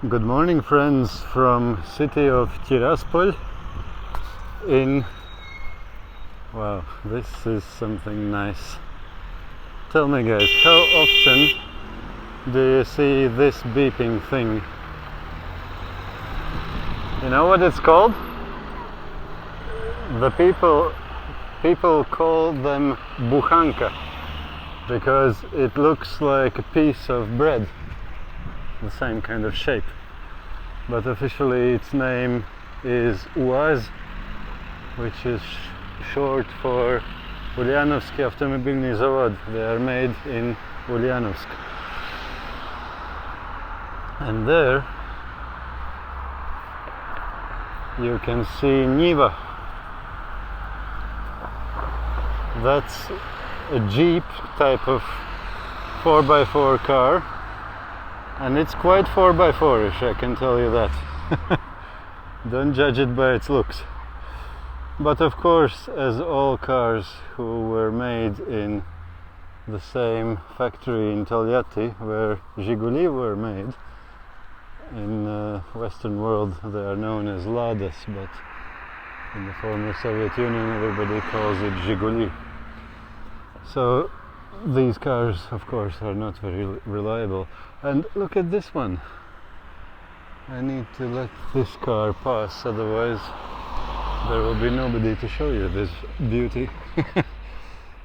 Good morning, friends, from city of Tiraspol in... Wow, this is something nice. Tell me guys, how often do you see this beeping thing? You know what it's called? The people call them buchanka because it looks like a piece of bread, the same kind of shape, but officially its name is UAZ, which is short for Ulyanovski Automobilny Zawod. They are made in Ulyanovsk. And there you can see Niva. That's a Jeep type of 4x4 car, and it's quite 4x4ish, I can tell you that. Don't judge it by its looks. But of course, as all cars who were made in the same factory in Tolyatti where Zhiguli were made, in the Western world they are known as Ladas, but in the former Soviet Union everybody calls it Zhiguli. So these cars, of course, are not very reliable. And look at this one. I need to let this car pass, otherwise there will be nobody to show you this beauty.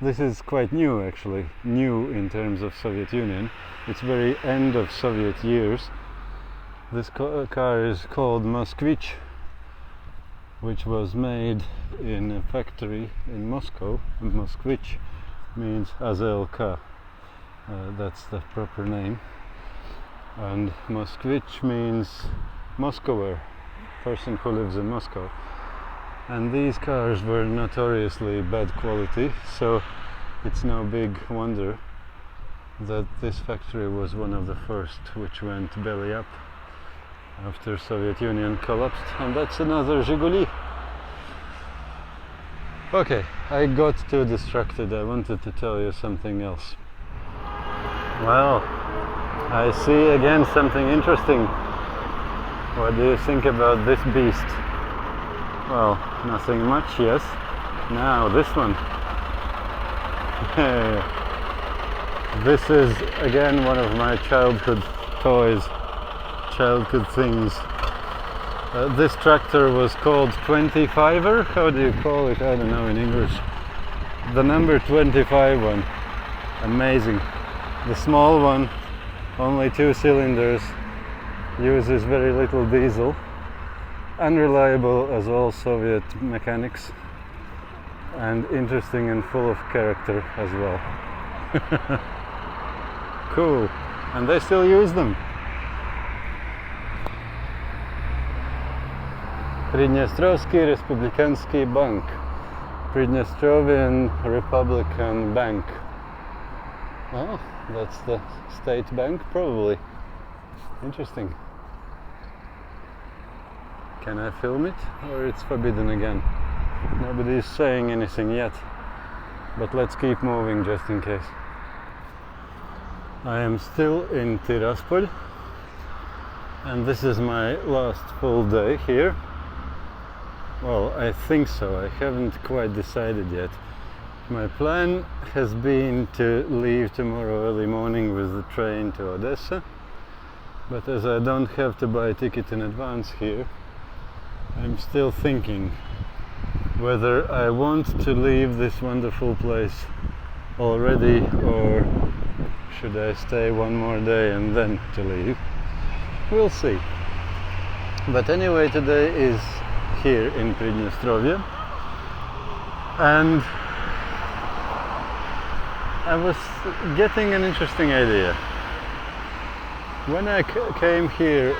This is quite new, actually. New in terms of Soviet Union. It's very end of Soviet years. This car is called Moskvich, which was made in a factory in Moscow. Moskvich means AZLK, that's the proper name. And Moskvich means Moscower, person who lives in Moscow. And these cars were notoriously bad quality, so it's no big wonder that this factory was one of the first which went belly up after Soviet Union collapsed. And that's another Zhiguli. Okay, I got too distracted. I wanted to tell you something else. Well, I see again something interesting. What do you think about this beast? Well, nothing much, yes. Now this one. This is again one of my childhood toys, childhood things. This tractor was called 25er. How do you call it? I don't know in English. The number 25 one. Amazing. The small one, only 2 cylinders, uses very little diesel. Unreliable as all Soviet mechanics. And interesting and full of character as well. Cool. And they still use them. Pridnestrovye Republikansky Bank, Pridnestrovye Republican Bank. Oh, that's the state bank, probably. Interesting. Can I film it, or it's forbidden again? Nobody is saying anything yet, but let's keep moving just in case. I am still in Tiraspol, and this is my last full day here. Well, I think so. I haven't quite decided yet. My plan has been to leave tomorrow early morning with the train to Odessa, but as I don't have to buy a ticket in advance here, I'm still thinking whether I want to leave this wonderful place already, or should I stay one more day and then to leave. We'll see. But anyway, today is here in Pridnestrovye, and I was getting an interesting idea. When I came here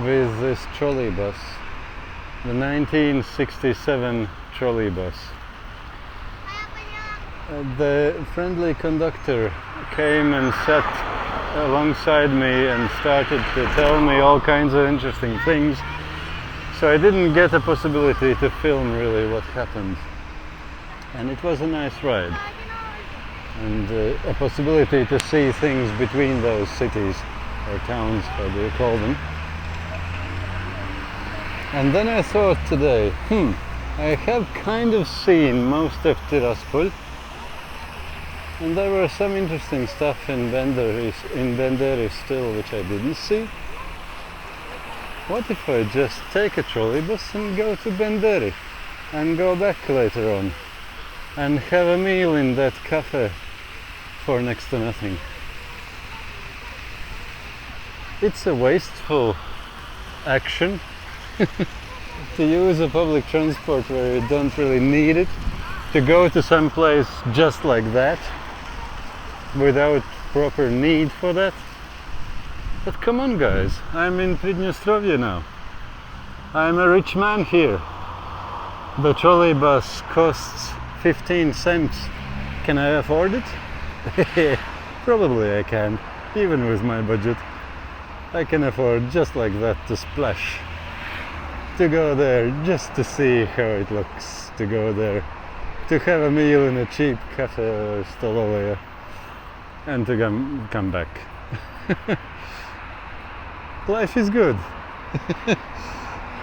with this trolleybus, the 1967 trolleybus, the friendly conductor came and sat alongside me and started to tell me all kinds of interesting things. So I didn't get a possibility to film really what happened, and it was a nice ride, and a possibility to see things between those cities or towns, how do you call them. And then I thought today, I have kind of seen most of Tiraspol, and there were some interesting stuff in Bendery still which I didn't see. What if I just take a trolleybus and go to Bendery and go back later on and have a meal in that cafe for next to nothing? It's a wasteful action to use a public transport where you don't really need it, to go to some place just like that without proper need for that. But come on guys, I'm in Pridnestrovye now. I'm a rich man here. The trolleybus costs 15 cents. Can I afford it? Probably I can, even with my budget. I can afford just like that to splash. To go there just to see how it looks. To go there to have a meal in a cheap cafe or stolowaya and to come back. Life is good.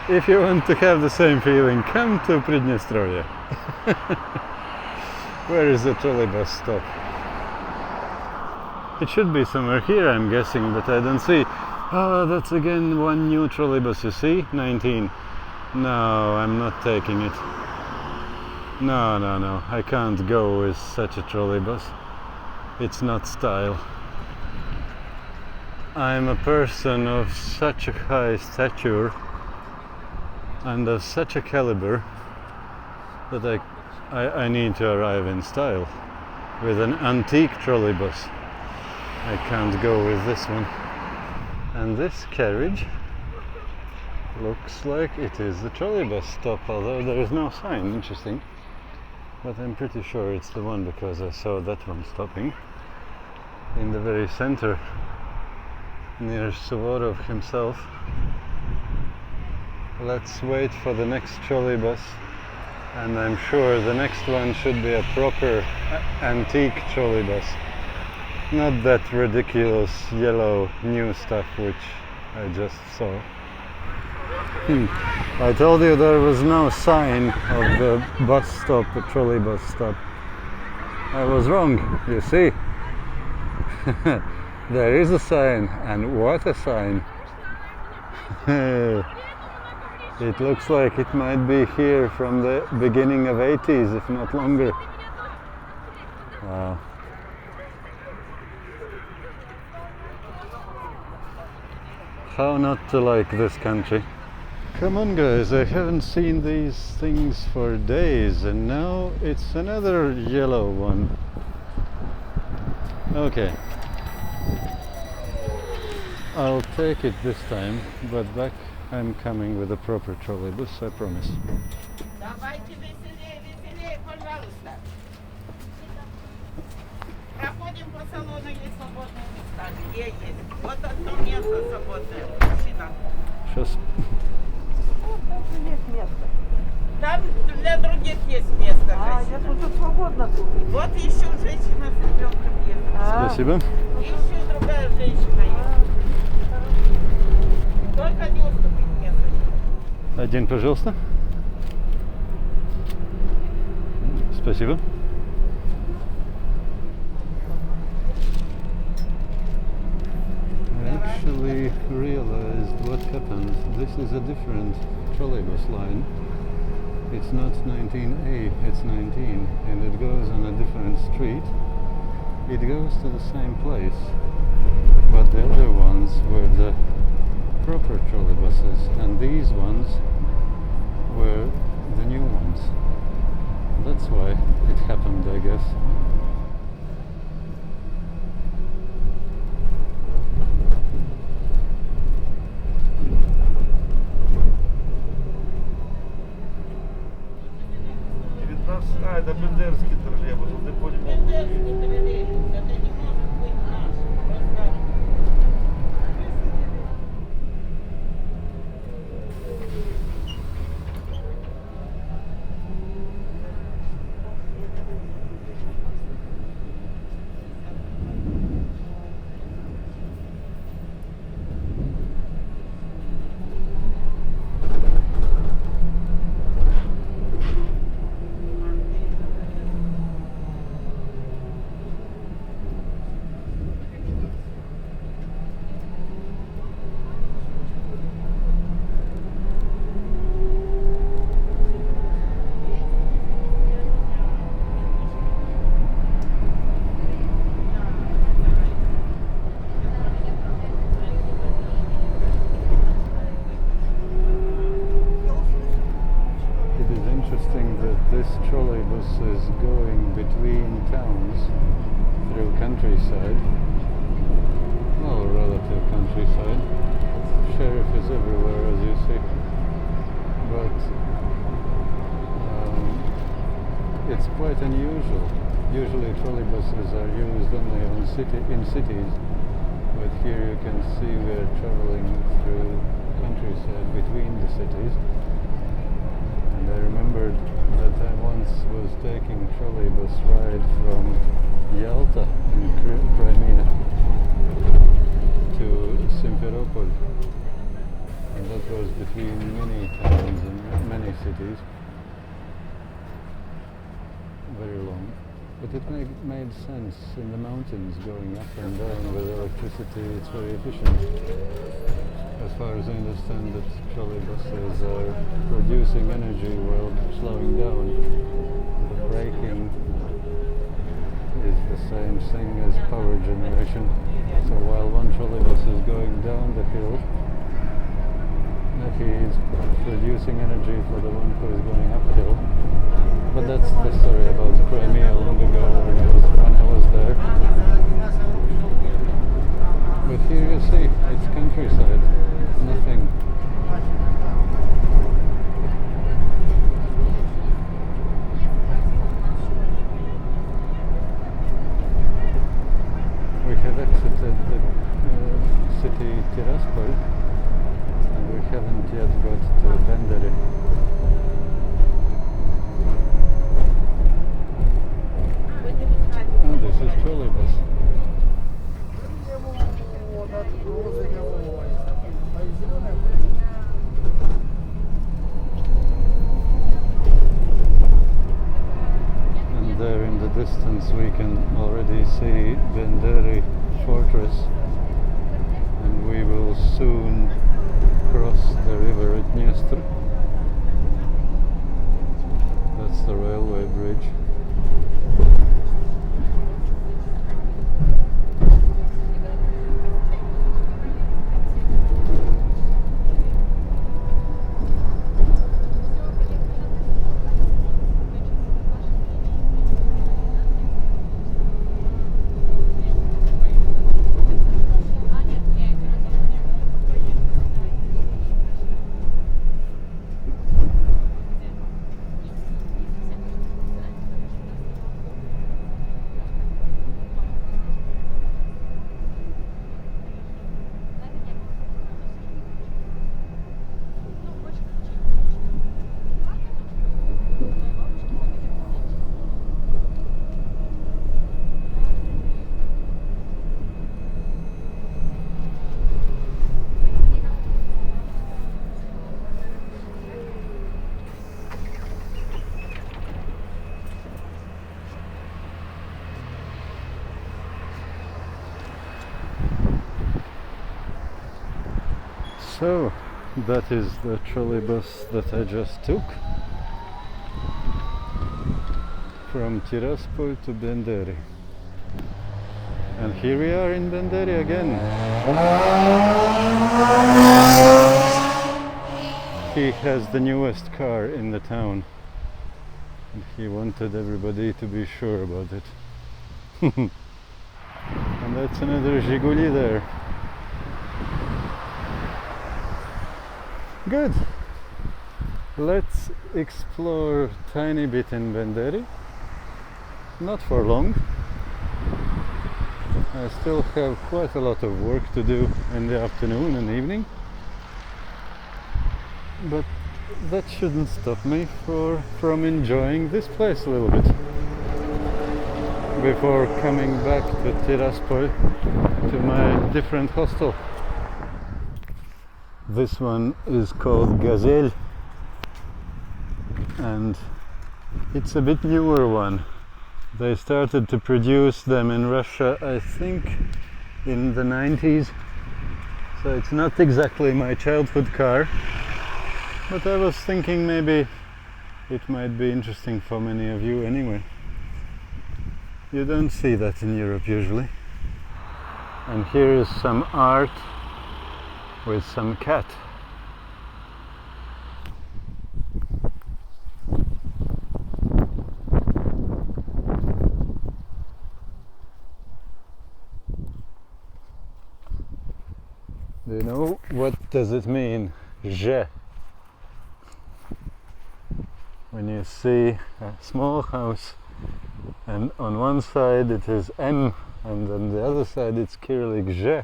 If you want to have the same feeling, come to Pridnestrovye. Where is the trolleybus stop? It should be somewhere here, I'm guessing, but I don't see. Oh, that's again one new trolleybus, you see? 19. No, I'm not taking it. No, I can't go with such a trolleybus. It's not style. I'm a person of such a high stature and of such a caliber that I need to arrive in style with an antique trolleybus. I can't go with this one. And this carriage looks like it is the trolleybus stop, although there is no sign. Interesting. But I'm pretty sure it's the one because I saw that one stopping in the very center near Suvorov himself. Let's wait for the next trolleybus, and I'm sure the next one should be a proper antique trolleybus. Not that ridiculous yellow new stuff which I just saw. I told you there was no sign of the bus stop, the trolleybus stop. I was wrong, you see. There is a sign, and what a sign. It looks like it might be here from the beginning of 80s, if not longer. Wow. How not to like this country? Come on guys, I haven't seen these things for days, and now it's another yellow one. Okay. I'll take it this time, but back I'm coming with a proper trolleybus, I promise. Давайте веселее, пожалуйста. Проходим по салону, есть свободные места. Где есть? Вот одно место свободное. Мужчина. Сейчас. Есть место. Там для других есть место. Я тут свободно тут. Вот еще женщина с ребенком есть. Спасибо. Еще другая женщина есть. Только не уступить место. Один, пожалуйста. Спасибо. I actually realized what happened. This is a different trolleybus line. It's not 19A, it's 19, and it goes on a different street. It goes to the same place, but the other ones were the proper trolleybuses, and these ones were the new ones. That's why it happened, I guess. Это бендерский троллейбус, ты понял? Бендерский троллейбус, это не может быть наш. Просто... is going between towns through countryside. Well, relative countryside. Sheriff is everywhere, as you see. But it's quite unusual. Usually trolleybuses are used only in cities, but here you can see we're traveling through countryside between the cities. And I remembered that I once was taking trolleybus ride from Yalta in Crimea to Simferopol, and that was between many towns and many cities. Very long, but it made sense in the mountains, going up and down with electricity. It's very efficient. As far as I understand, that trolleybuses are producing energy while slowing down. The braking is the same thing as power generation. So while one trolleybus is going down the hill, he is producing energy for the one who is going uphill. But that's the story about Crimea long ago when I was there. But here you see, it's countryside, nothing. We have exited the city Tiraspol, and we haven't yet got to Bendery. Oh, this is Trolleybus. And there in the distance we can already see Bendery fortress, and we will soon cross the river Dniester. That's the railway bridge. So, that is the trolleybus that I just took from Tiraspol to Bendery. And here we are in Bendery again. He has the newest car in the town, and he wanted everybody to be sure about it. And that's another Zhiguli there. Good. Let's explore a tiny bit in Bendery. Not for long. I still have quite a lot of work to do in the afternoon and evening. But that shouldn't stop me from enjoying this place a little bit before coming back to Tiraspol, to my different hostel. This one is called Gazelle, and it's a bit newer one. They started to produce them in Russia, I think, in the 90s. So it's not exactly my childhood car, but I was thinking maybe it might be interesting for many of you anyway. You don't see that in Europe usually. And here is some art with some cat. does it mean je? When you see a small house and on one side it is M and on the other side it's Cyrillic je,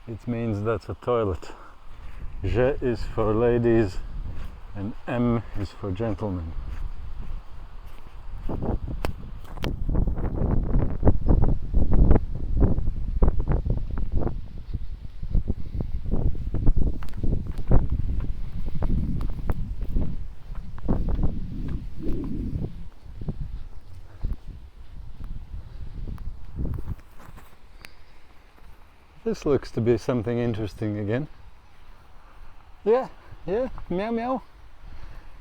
it means that's a toilet. Je is for ladies and M is for gentlemen. This looks to be something interesting again. Yeah, meow meow.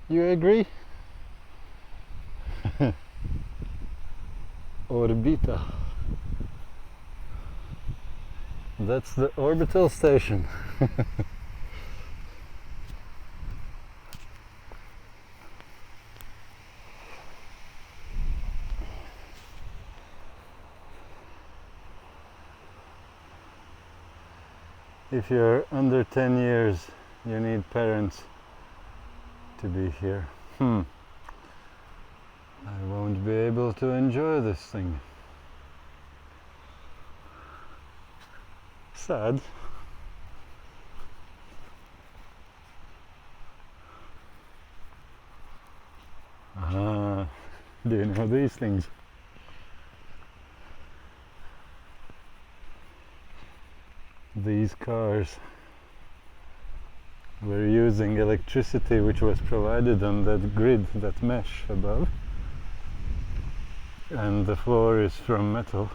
You agree? Orbita. That's the orbital station. If you're under 10 years, you need parents to be here. I won't be able to enjoy this thing. Sad. Ah, do you know these things? These cars were using electricity which was provided on that grid, that mesh above, and the floor is from metal,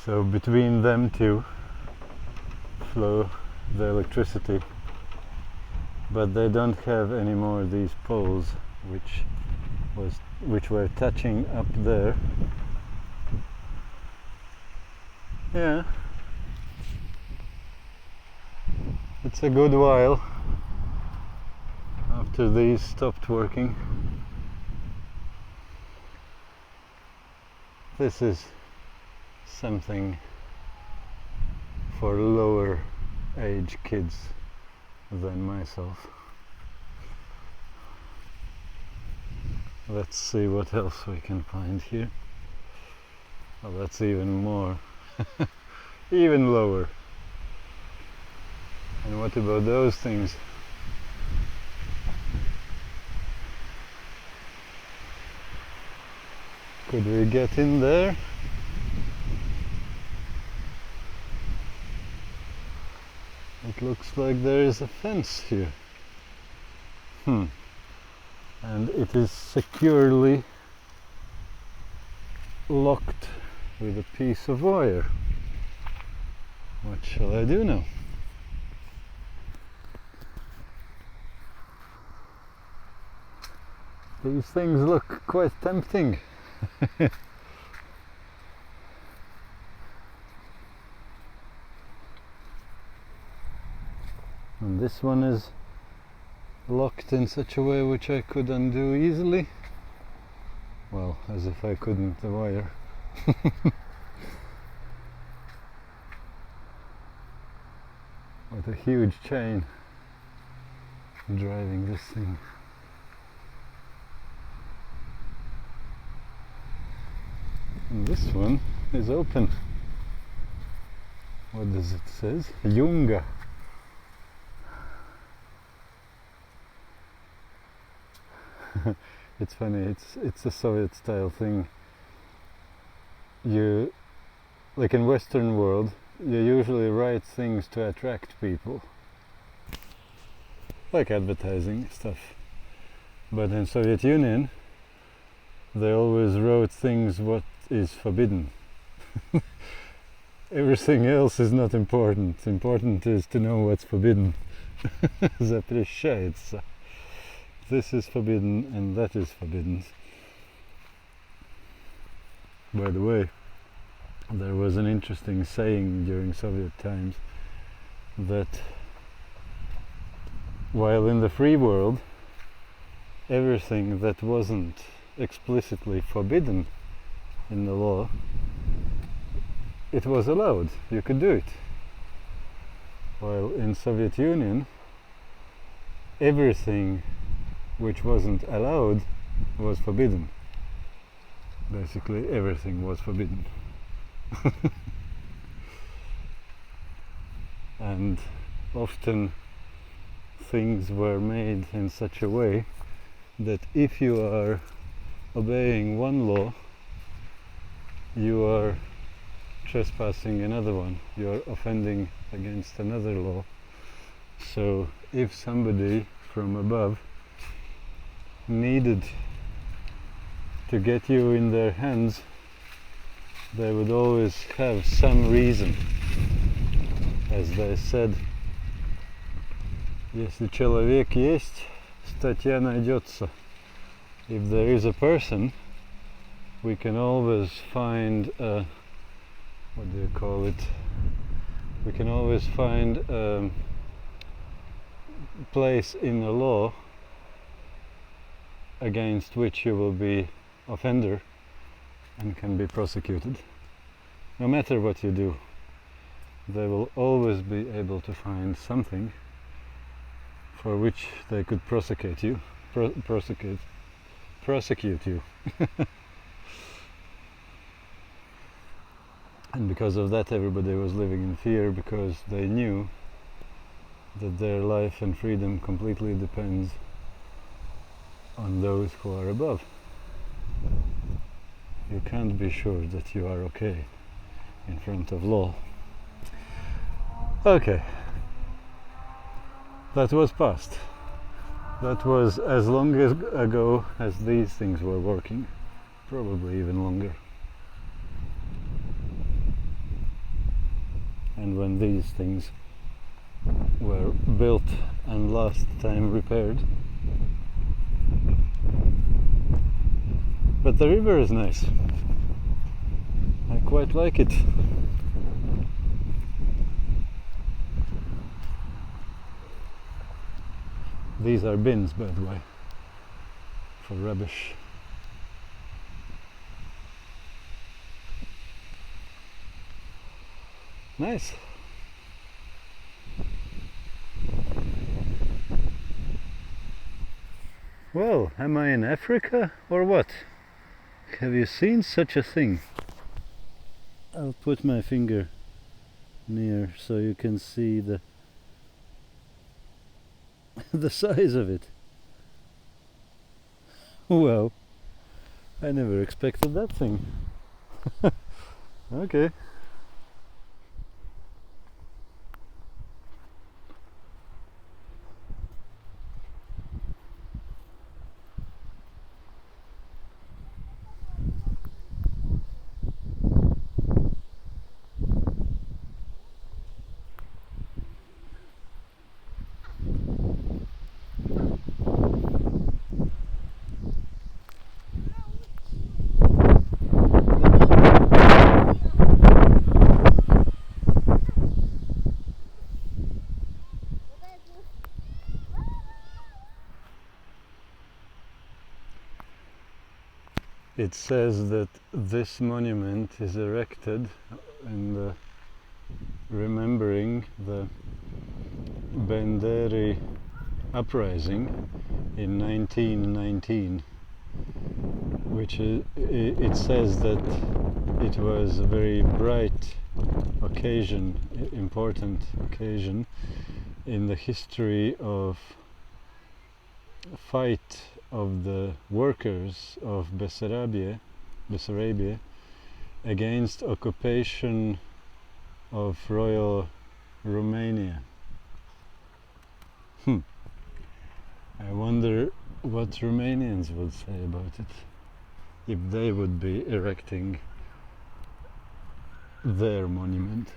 so between them two flow the electricity, but they don't have anymore these poles which were touching up there. Yeah. It's a good while after these stopped working. This is something for lower age kids than myself. Let's see what else we can find here. Oh, that's even more, even lower. And what about those things? Could we get in there? It looks like there is a fence here. And it is securely locked with a piece of wire. What shall I do now? These things look quite tempting. And this one is locked in such a way which I could undo easily. Well, as if I couldn't the wire. What a huge chain driving this thing. And this one is open. What does it say? Junga. It's funny, it's a Soviet style thing. You, like in Western world, you usually write things to attract people. Like advertising stuff. But in Soviet Union, they always wrote things what is forbidden. Everything else is not important. Important is to know what's forbidden. Запрещается. This is forbidden and that is forbidden. By the way, there was an interesting saying during Soviet times that while in the free world everything that wasn't explicitly forbidden in the law, it was allowed, you could do it. While in Soviet Union, everything which wasn't allowed was forbidden. Basically everything was forbidden. And often things were made in such a way that if you are obeying one law, you are trespassing another one, you are offending against another law. So if somebody from above needed to get you in their hands, they would always have some reason. As they said, если человек есть, статья найдется. If there is a person, we can always find a, what do you call it? We can always find a place in the law against which you will be offender and can be prosecuted. No matter what you do, they will always be able to find something for which they could prosecute you. Prosecute you. And because of that, everybody was living in fear, because they knew that their life and freedom completely depends on those who are above. You can't be sure that you are okay in front of law. Okay, that was past. That was as long ago as these things were working, probably even longer. And when these things were built and last time repaired. But the river is nice. I quite like it. These are bins, by the way, for rubbish. Nice. Well, am I in Africa or what? Have you seen such a thing? I'll put my finger near so you can see the the size of it. Wow, I never expected that thing. Okay. It says that this monument is erected in remembering the Bendery uprising in 1919, which it says that it was a very bright occasion, important occasion in the history of fight of the workers of Bessarabia against occupation of Royal Romania. I wonder what Romanians would say about it, if they would be erecting their monument.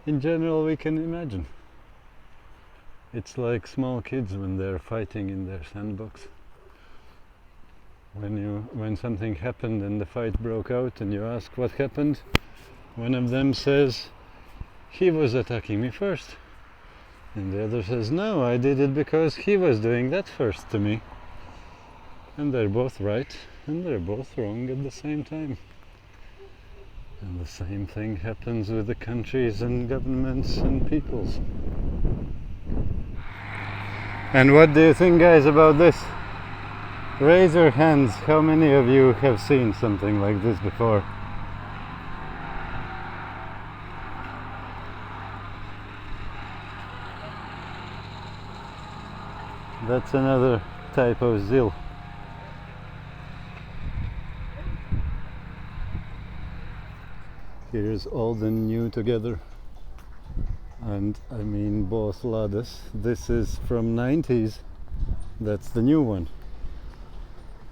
In general, we can imagine. It's like small kids when they're fighting in their sandbox. When something happened and the fight broke out and you ask what happened, one of them says, "He was attacking me first." And the other says, "No, I did it because he was doing that first to me." And they're both right and they're both wrong at the same time. And the same thing happens with the countries and governments and peoples. And what do you think, guys, about this? Raise your hands, how many of you have seen something like this before? That's another type of zeal. Here's old and new together. And I mean both Ladas. This is from 90s. That's the new one.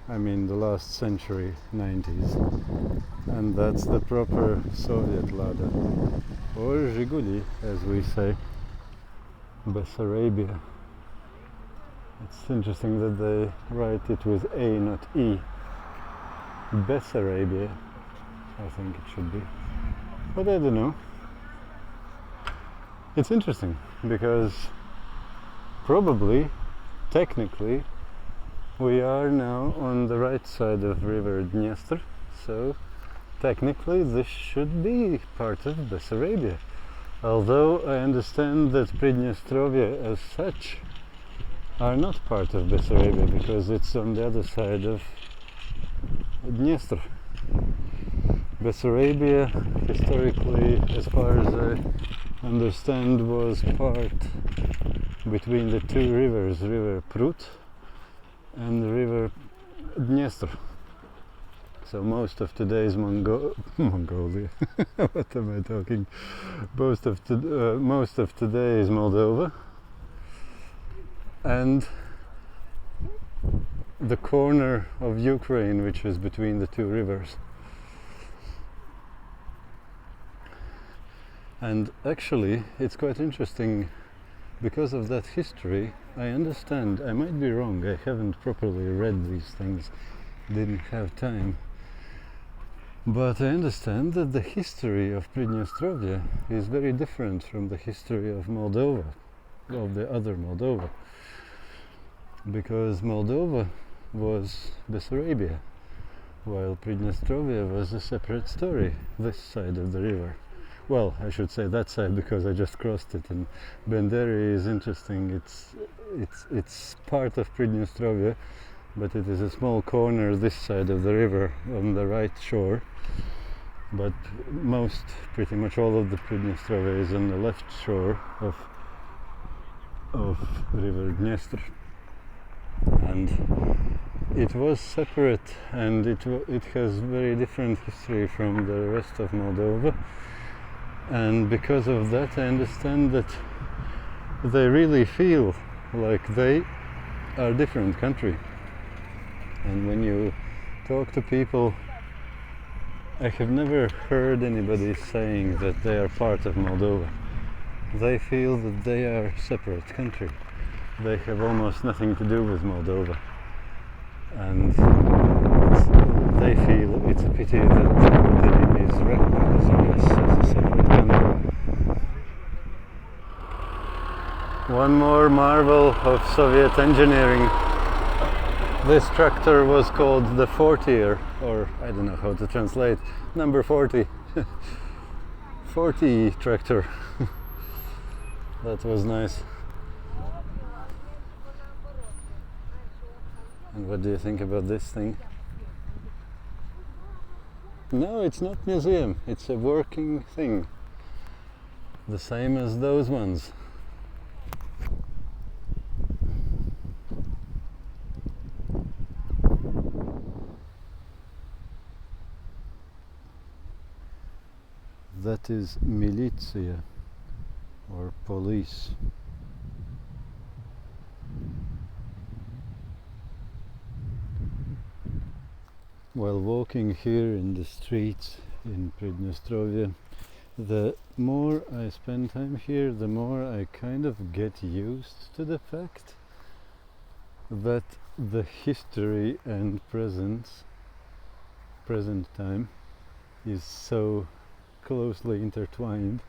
I mean the last century, 90s. And that's the proper Soviet Lada. Or Zhiguli, as we say. Bessarabia. It's interesting that they write it with A, not E. Bessarabia, I think it should be. But I don't know. It's interesting because probably, technically, we are now on the right side of River Dniester, so technically this should be part of Bessarabia. Although I understand that Pridnestrovye as such are not part of Bessarabia because it's on the other side of Dniester. Bessarabia, historically, as far as I understand, was part between the two rivers, River Prut and the River Dniester. So most of today's Mongolia, what am I talking? Most of today is Moldova, and the corner of Ukraine, which is between the two rivers. And actually, it's quite interesting because of that history. I understand, I might be wrong, I haven't properly read these things, didn't have time. But I understand that the history of Pridnestrovye is very different from the history of Moldova, of the other Moldova. Because Moldova was Bessarabia, while Pridnestrovye was a separate story, this side of the river. Well, I should say that side because I just crossed it, and Bendery is interesting. It's part of Pridnestrovye, but it is a small corner this side of the river on the right shore. But pretty much all of the Pridnestrovye is on the left shore of River Dniester. And it was separate, and it has very different history from the rest of Moldova. And because of that, I understand that they really feel like they are a different country. And when you talk to people, I have never heard anybody saying that they are part of Moldova. They feel that they are a separate country. They have almost nothing to do with Moldova. And they feel it's a pity that nobody is recognizing us as a separate country. One more marvel of Soviet engineering. This tractor was called the 40er, or I don't know how to translate, number 40. 40 tractor. That was nice. And what do you think about this thing? No, it's not museum, it's a working thing. The same as those ones. That is militia, or police. While walking here in the streets in Pridnestrovye, the more I spend time here, the more I kind of get used to the fact that the history and present time is so closely intertwined.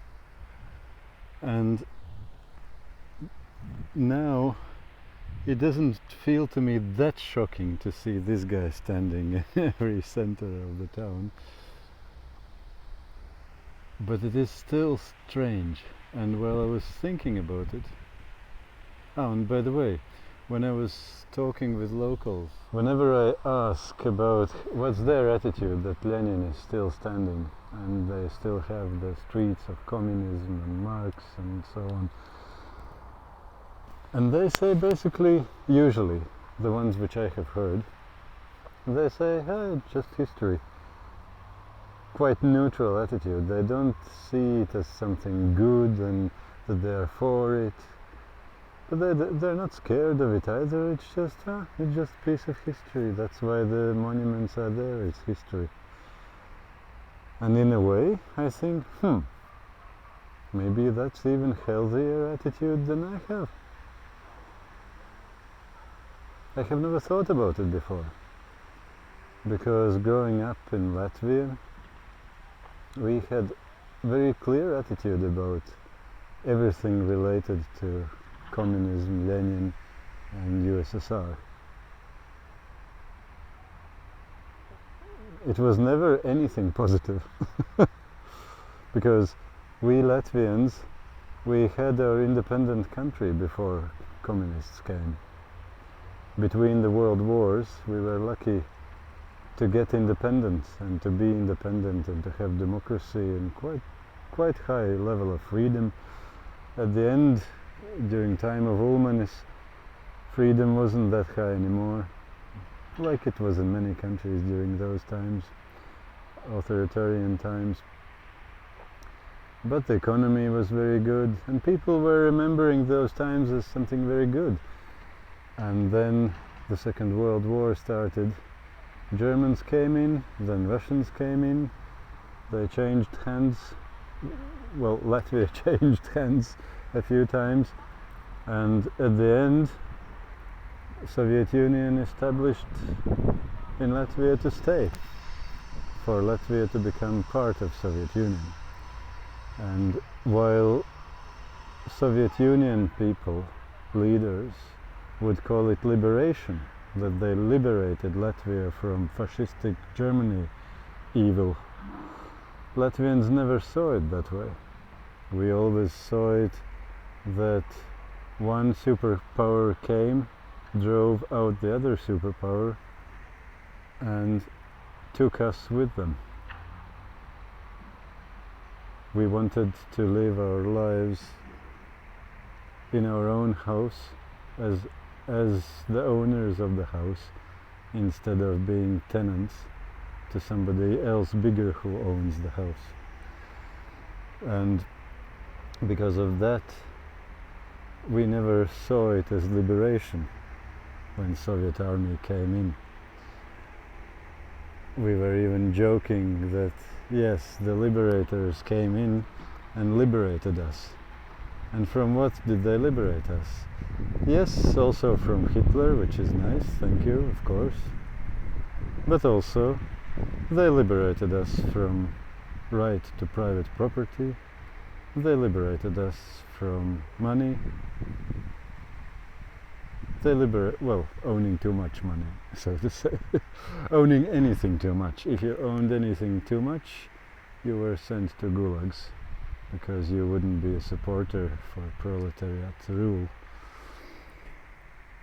And now it doesn't feel to me that shocking to see this guy standing in every center of the town. But it is still strange, and while I was thinking about it... Oh, and by the way, when I was talking with locals, whenever I ask about what's their attitude that Lenin is still standing and they still have the streets of communism and Marx and so on, and they say basically, usually, the ones which I have heard, they say, hey, just history. Quite neutral attitude. They don't see it as something good and that they are for it. But they're not scared of it either. It's just a piece of history. That's why the monuments are there. It's history. And in a way, I think, maybe that's even healthier attitude than I have. I have never thought about it before. Because growing up in Latvia, we had very clear attitude about everything related to communism, Lenin and USSR. It was never anything positive. Because we Latvians, we had our independent country before communists came. Between the world wars, we were lucky to get independence and to be independent and to have democracy and quite high level of freedom. At the end, during time of Ulmanis, freedom wasn't that high anymore, like it was in many countries during those times, authoritarian times. But the economy was very good and people were remembering those times as something very good. And then the Second World War started. Germans came in, then Russians came in, they changed hands, well, Latvia changed hands a few times, and at the end, Soviet Union established in Latvia to stay, for Latvia to become part of Soviet Union. And while Soviet Union people, leaders, would call it liberation, that they liberated Latvia from fascistic Germany evil, Latvians never saw it that way. We always saw it that one superpower came, drove out the other superpower and took us with them. We wanted to live our lives in our own house as the owners of the house, instead of being tenants to somebody else bigger who owns the house. And because of that, we never saw it as liberation when Soviet army came in. We were even joking that yes, the liberators came in and liberated us. And from what did they liberate us? Yes, also from Hitler, which is nice, thank you, of course. But also, they liberated us from right to private property. They liberated us from money. They owning too much money, so to say. Owning anything too much. If you owned anything too much, you were sent to gulags, because you wouldn't be a supporter for proletariat rule.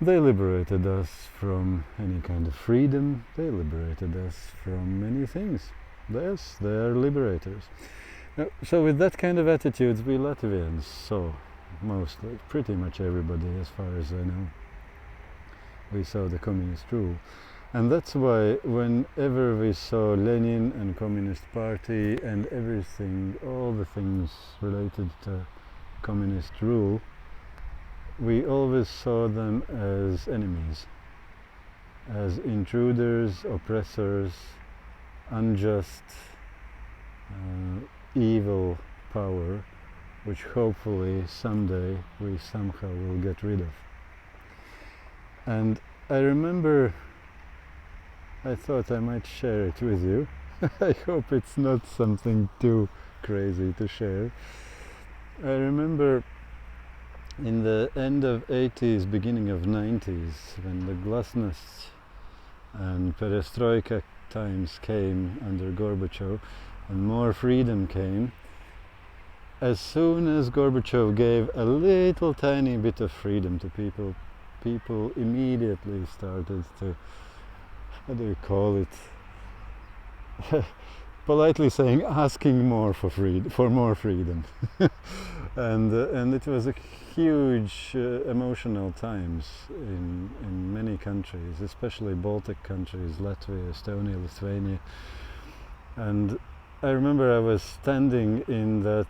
They liberated us from any kind of freedom. They liberated us from many things. Yes, they are liberators. So with that kind of attitudes, we Latvians saw mostly, pretty much everybody as far as I know, we saw the communist rule. And that's why whenever we saw Lenin and Communist Party and everything, all the things related to communist rule, we always saw them as enemies, as intruders, oppressors, unjust, evil power, which hopefully someday we somehow will get rid of. And I remember, I thought I might share it with you. I hope it's not something too crazy to share. I remember in the end of 80s, beginning of 90s, when the glasnost and Pridnestrovye times came under Gorbachev and more freedom came, as soon as Gorbachev gave a little tiny bit of freedom to people, people immediately started to, how do you call it? Politely saying, asking more for more freedom, and it was a huge emotional times in many countries, especially Baltic countries, Latvia, Estonia, Lithuania, and I remember I was standing in that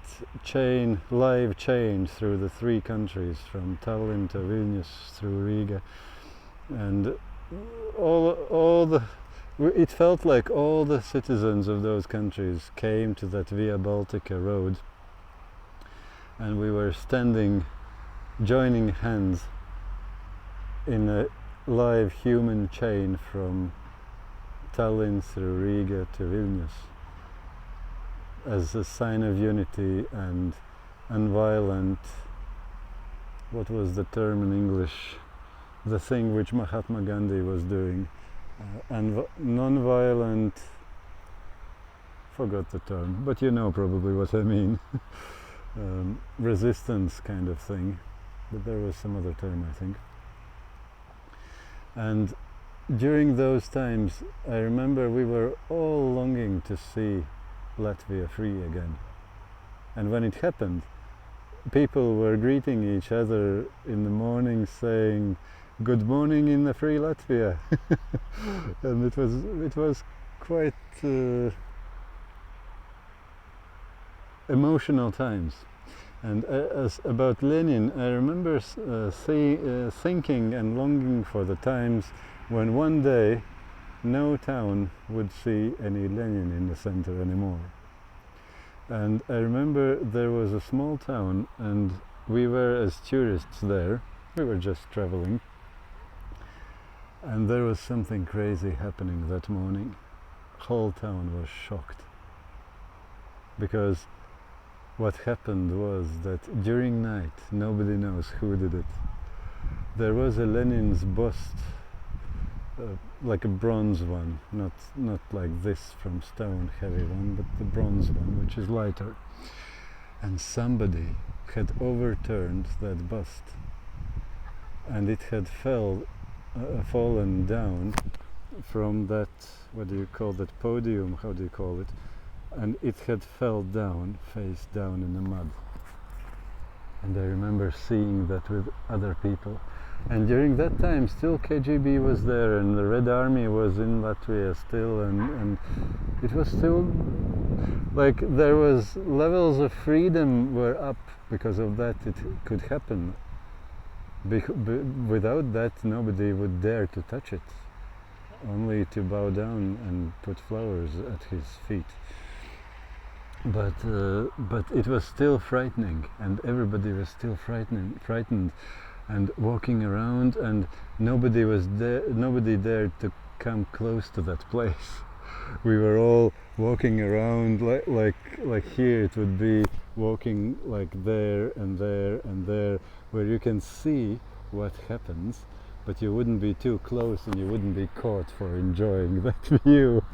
live chain through the 3 countries, from Tallinn to Vilnius through Riga, and it felt like all the citizens of those countries came to that Via Baltica road, and we were standing, joining hands in a live human chain from Tallinn through Riga to Vilnius, as a sign of unity and unviolent, what was the term in English, the thing which Mahatma Gandhi was doing, non-violent, forgot the term, but you know probably what I mean, resistance kind of thing, but there was some other term, I think. And during those times I remember we were all longing to see Latvia free again, and when it happened, people were greeting each other in the morning saying, "Good morning in the free Latvia," and it was quite emotional times. And as about Lenin, I remember thinking and longing for the times when one day no town would see any Lenin in the center anymore. And I remember there was a small town, and we were as tourists there, we were just traveling, and there was something crazy happening that morning. Whole town was shocked, because what happened was that during night, nobody knows who did it, there was a Lenin's bust, like a bronze one, not like this from stone, heavy one, but the bronze one, which is lighter. And somebody had overturned that bust, and it had fallen down from that, what do you call that, podium, how do you call it, and it had fell down, face down in the mud. And I remember seeing that with other people. And during that time still KGB was there, and the Red Army was in Latvia still, and it was still like there was levels of freedom were up because of that. It could happen. Without that, nobody would dare to touch it, only to bow down and put flowers at his feet. But it was still frightening, and everybody was still frightened and walking around, and nobody dared to come close to that place. We were all walking around like here it would be walking like there and there and there, where you can see what happens, but you wouldn't be too close and you wouldn't be caught for enjoying that view.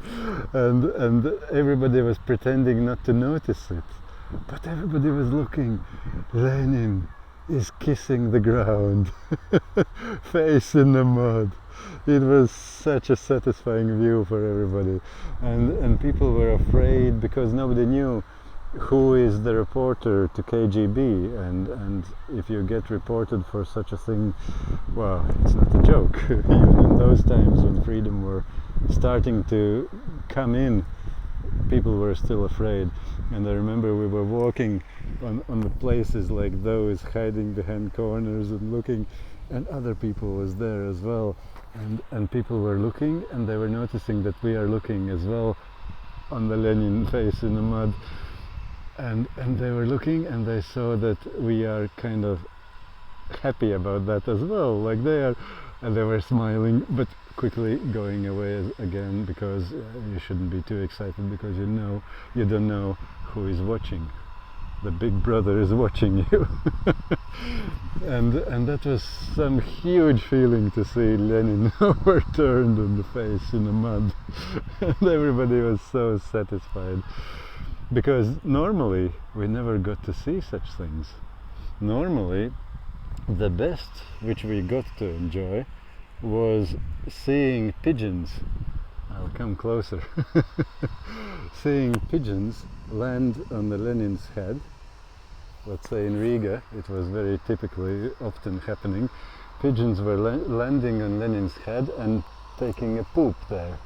And everybody was pretending not to notice it, but everybody was looking. Lenin is kissing the ground, face in the mud. It was such a satisfying view for everybody, and people were afraid because nobody knew who is the reporter to KGB, and if you get reported for such a thing, well, it's not a joke. Even in those times when freedom were starting to come in, people were still afraid. And I remember we were walking on the places like those, hiding behind corners and looking, and other people was there as well, and people were looking, and they were noticing that we are looking as well on the Lenin face in the mud, and they were looking, and they saw that we are kind of happy about that as well, like they are, and they were smiling, but quickly going away again, because you shouldn't be too excited, because you don't know who is watching. The big brother is watching you. and that was some huge feeling to see Lenin overturned on the face in the mud. And everybody was so satisfied. because normally we never got to see such things. Normally the best which we got to enjoy was seeing pigeons. I'll come closer. Seeing pigeons land on the Lenin's head. Let's say in Riga it was very typically often happening. Pigeons were landing on Lenin's head and taking a poop there.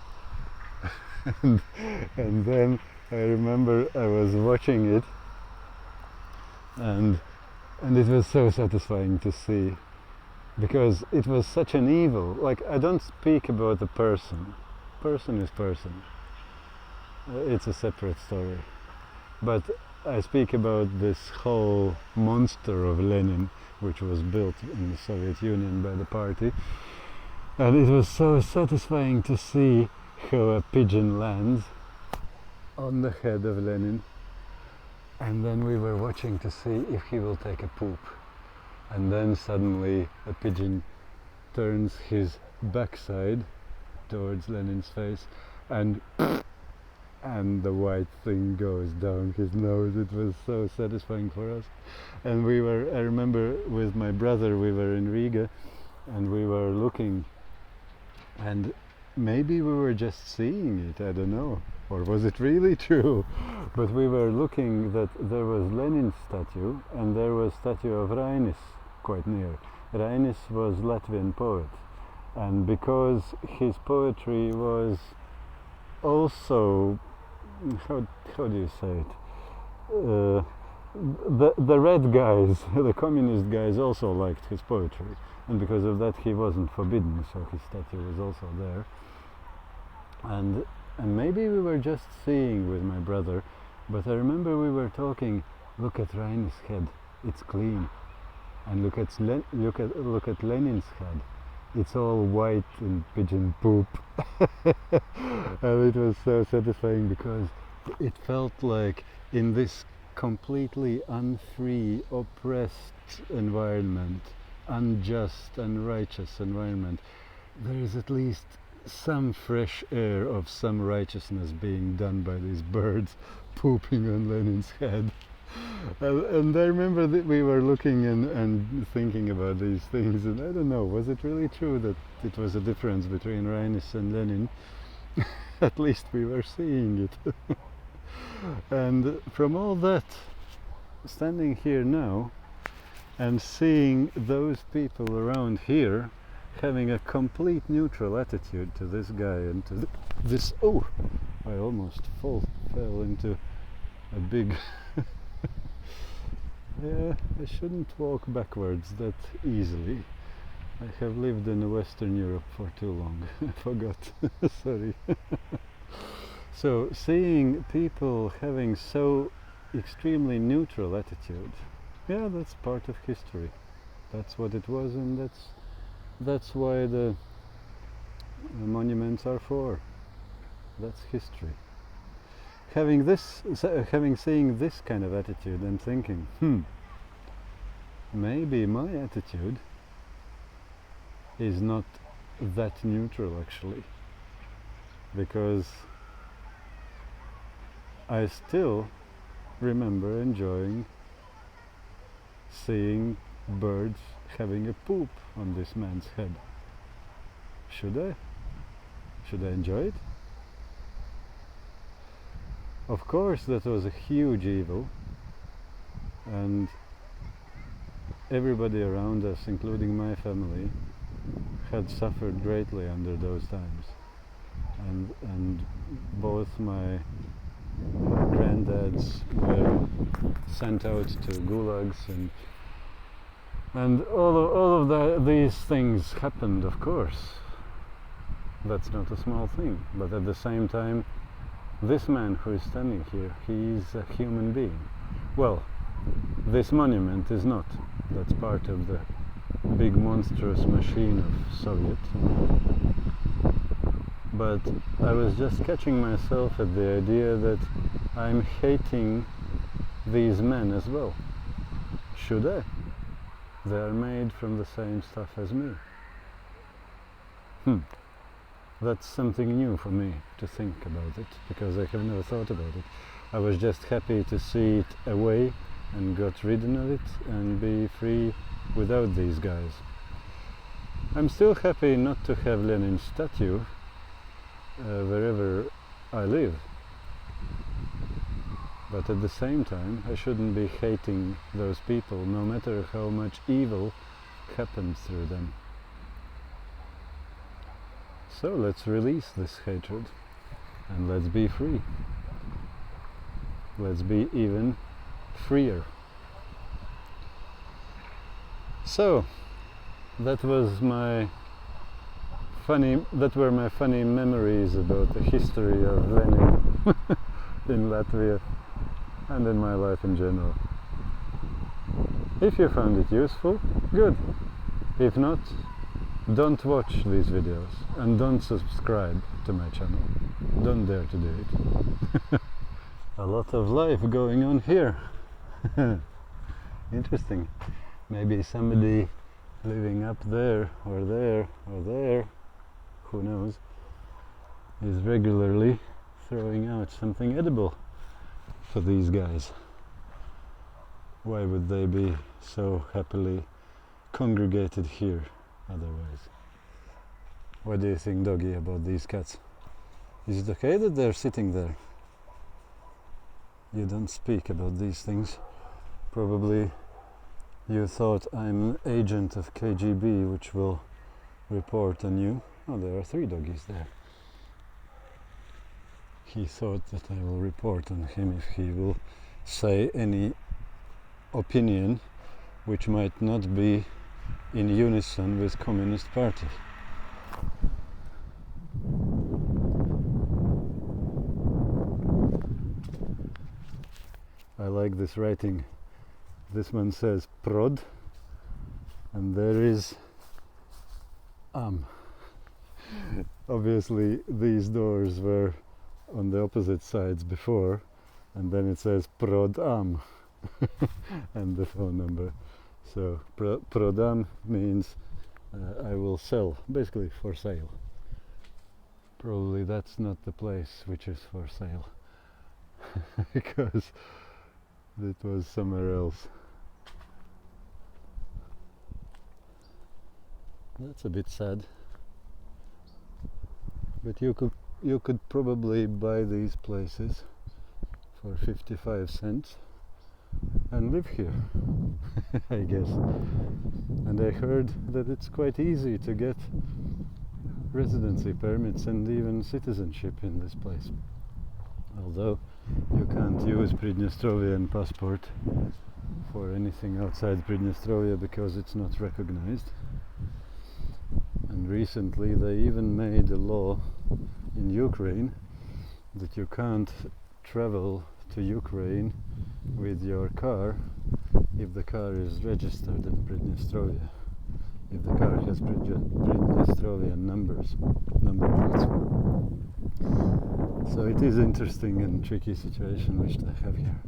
and then I remember I was watching it, and it was so satisfying to see, because it was such an evil. Like, I don't speak about the person. Person is person. It's a separate story. But I speak about this whole monster of Lenin, which was built in the Soviet Union by the party. And it was so satisfying to see how a pigeon lands on the head of Lenin. And then we were watching to see if he will take a poop. And then suddenly a pigeon turns his backside towards Lenin's face, and the white thing goes down his nose. It was so satisfying for us. And I remember with my brother, we were in Riga and we were looking, and maybe we were just seeing it, I don't know, or was it really true? But we were looking that there was Lenin's statue and there was statue of Rainis quite near. Rainis was Latvian poet, and because his poetry was also, how do you say it? The red guys, the communist guys, also liked his poetry, and because of that he wasn't forbidden, so his statue was also there. And maybe we were just seeing with my brother, but I remember we were talking, look at Rainis' head, it's clean, and look at Lenin's head, it's all white and pigeon poop. And it was so satisfying, because it felt like in this completely unfree, oppressed environment, unjust, unrighteous environment, there is at least some fresh air of some righteousness being done by these birds pooping on Lenin's head. And I remember that we were looking and thinking about these things, and I don't know, was it really true that it was a difference between Rainis and Lenin? At least we were seeing it. And from all that, standing here now and seeing those people around here having a complete neutral attitude to this guy and to this, oh, I almost fell into a big yeah, I shouldn't walk backwards that easily. I have lived in Western Europe for too long. I forgot. Sorry. So seeing people having so extremely neutral attitude, yeah, that's part of history. That's what it was, and that's why the monuments are for. That's history. Having seeing this kind of attitude, I'm thinking, maybe my attitude is not that neutral actually, because I still remember enjoying seeing birds having a poop on this man's head. Should I? Should I enjoy it? Of course, that was a huge evil, and everybody around us, including my family, had suffered greatly under those times. And both my granddads were sent out to gulags, and all of these things happened, of course. That's not a small thing, but at the same time, this man who is standing here, he is a human being. Well, this monument is not. That's part of the big monstrous machine of Soviet. But I was just catching myself at the idea that I'm hating these men as well. Should I? They are made from the same stuff as me. That's something new for me to think about it, because I have never thought about it. I was just happy to see it away and got rid of it and be free without these guys. I'm still happy not to have Lenin's statue wherever I live. But at the same time, I shouldn't be hating those people, no matter how much evil happens through them. So let's release this hatred and let's be free. Let's be even freer. So that were my funny memories about the history of Lenin in Latvia and in my life in general. If you found it useful, good. If not, don't watch these videos and don't subscribe to my channel. Don't dare to do it. A lot of life going on here. Interesting. Maybe somebody living up there or there or there, who knows, is regularly throwing out something edible for these guys. Why would they be so happily congregated here otherwise? What do you think, Doggy, about these cats? Is it okay that they're sitting there? You don't speak about these things. Probably you thought I'm an agent of KGB which will report on you. Oh, there are 3 doggies there. He thought that I will report on him if he will say any opinion which might not be in unison with Communist Party. I like this writing. This one says prod and there is Obviously these doors were on the opposite sides before, and then it says Prodam and the phone number. So Prodam means I will sell, basically for sale. Probably that's not the place which is for sale because it was somewhere else. That's a bit sad. But you could probably buy these places for 55 cents and live here, I guess. And I heard that it's quite easy to get residency permits and even citizenship in this place. Although you can't use Pridnestrovian passport for anything outside Pridnestrovye because it's not recognized. And recently they even made a law in Ukraine that you can't travel to Ukraine with your car if the car is registered in Pridnestrovye, if the car has Pridnestrovian number plates. So it is interesting and tricky situation which they have here.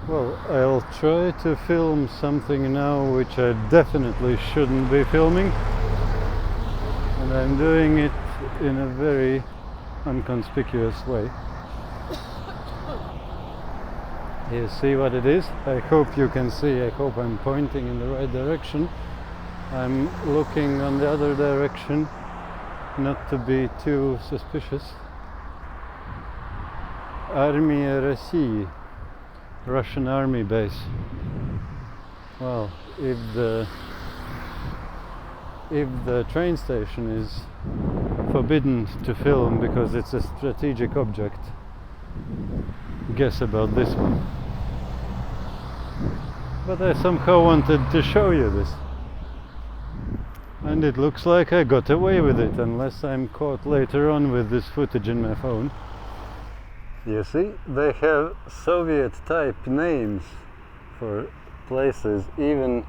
Well, I'll try to film something now which I definitely shouldn't be filming. And I'm doing it in a very inconspicuous way. You see what it is? I hope you can see. I hope I'm pointing in the right direction. I'm looking on the other direction, not to be too suspicious. Armia России, Russian army base. Well, if the train station is forbidden to film because it's a strategic object, guess about this one. But I somehow wanted to show you this. And it looks like I got away with it, unless I'm caught later on with this footage in my phone. You see, they have Soviet type names for places, even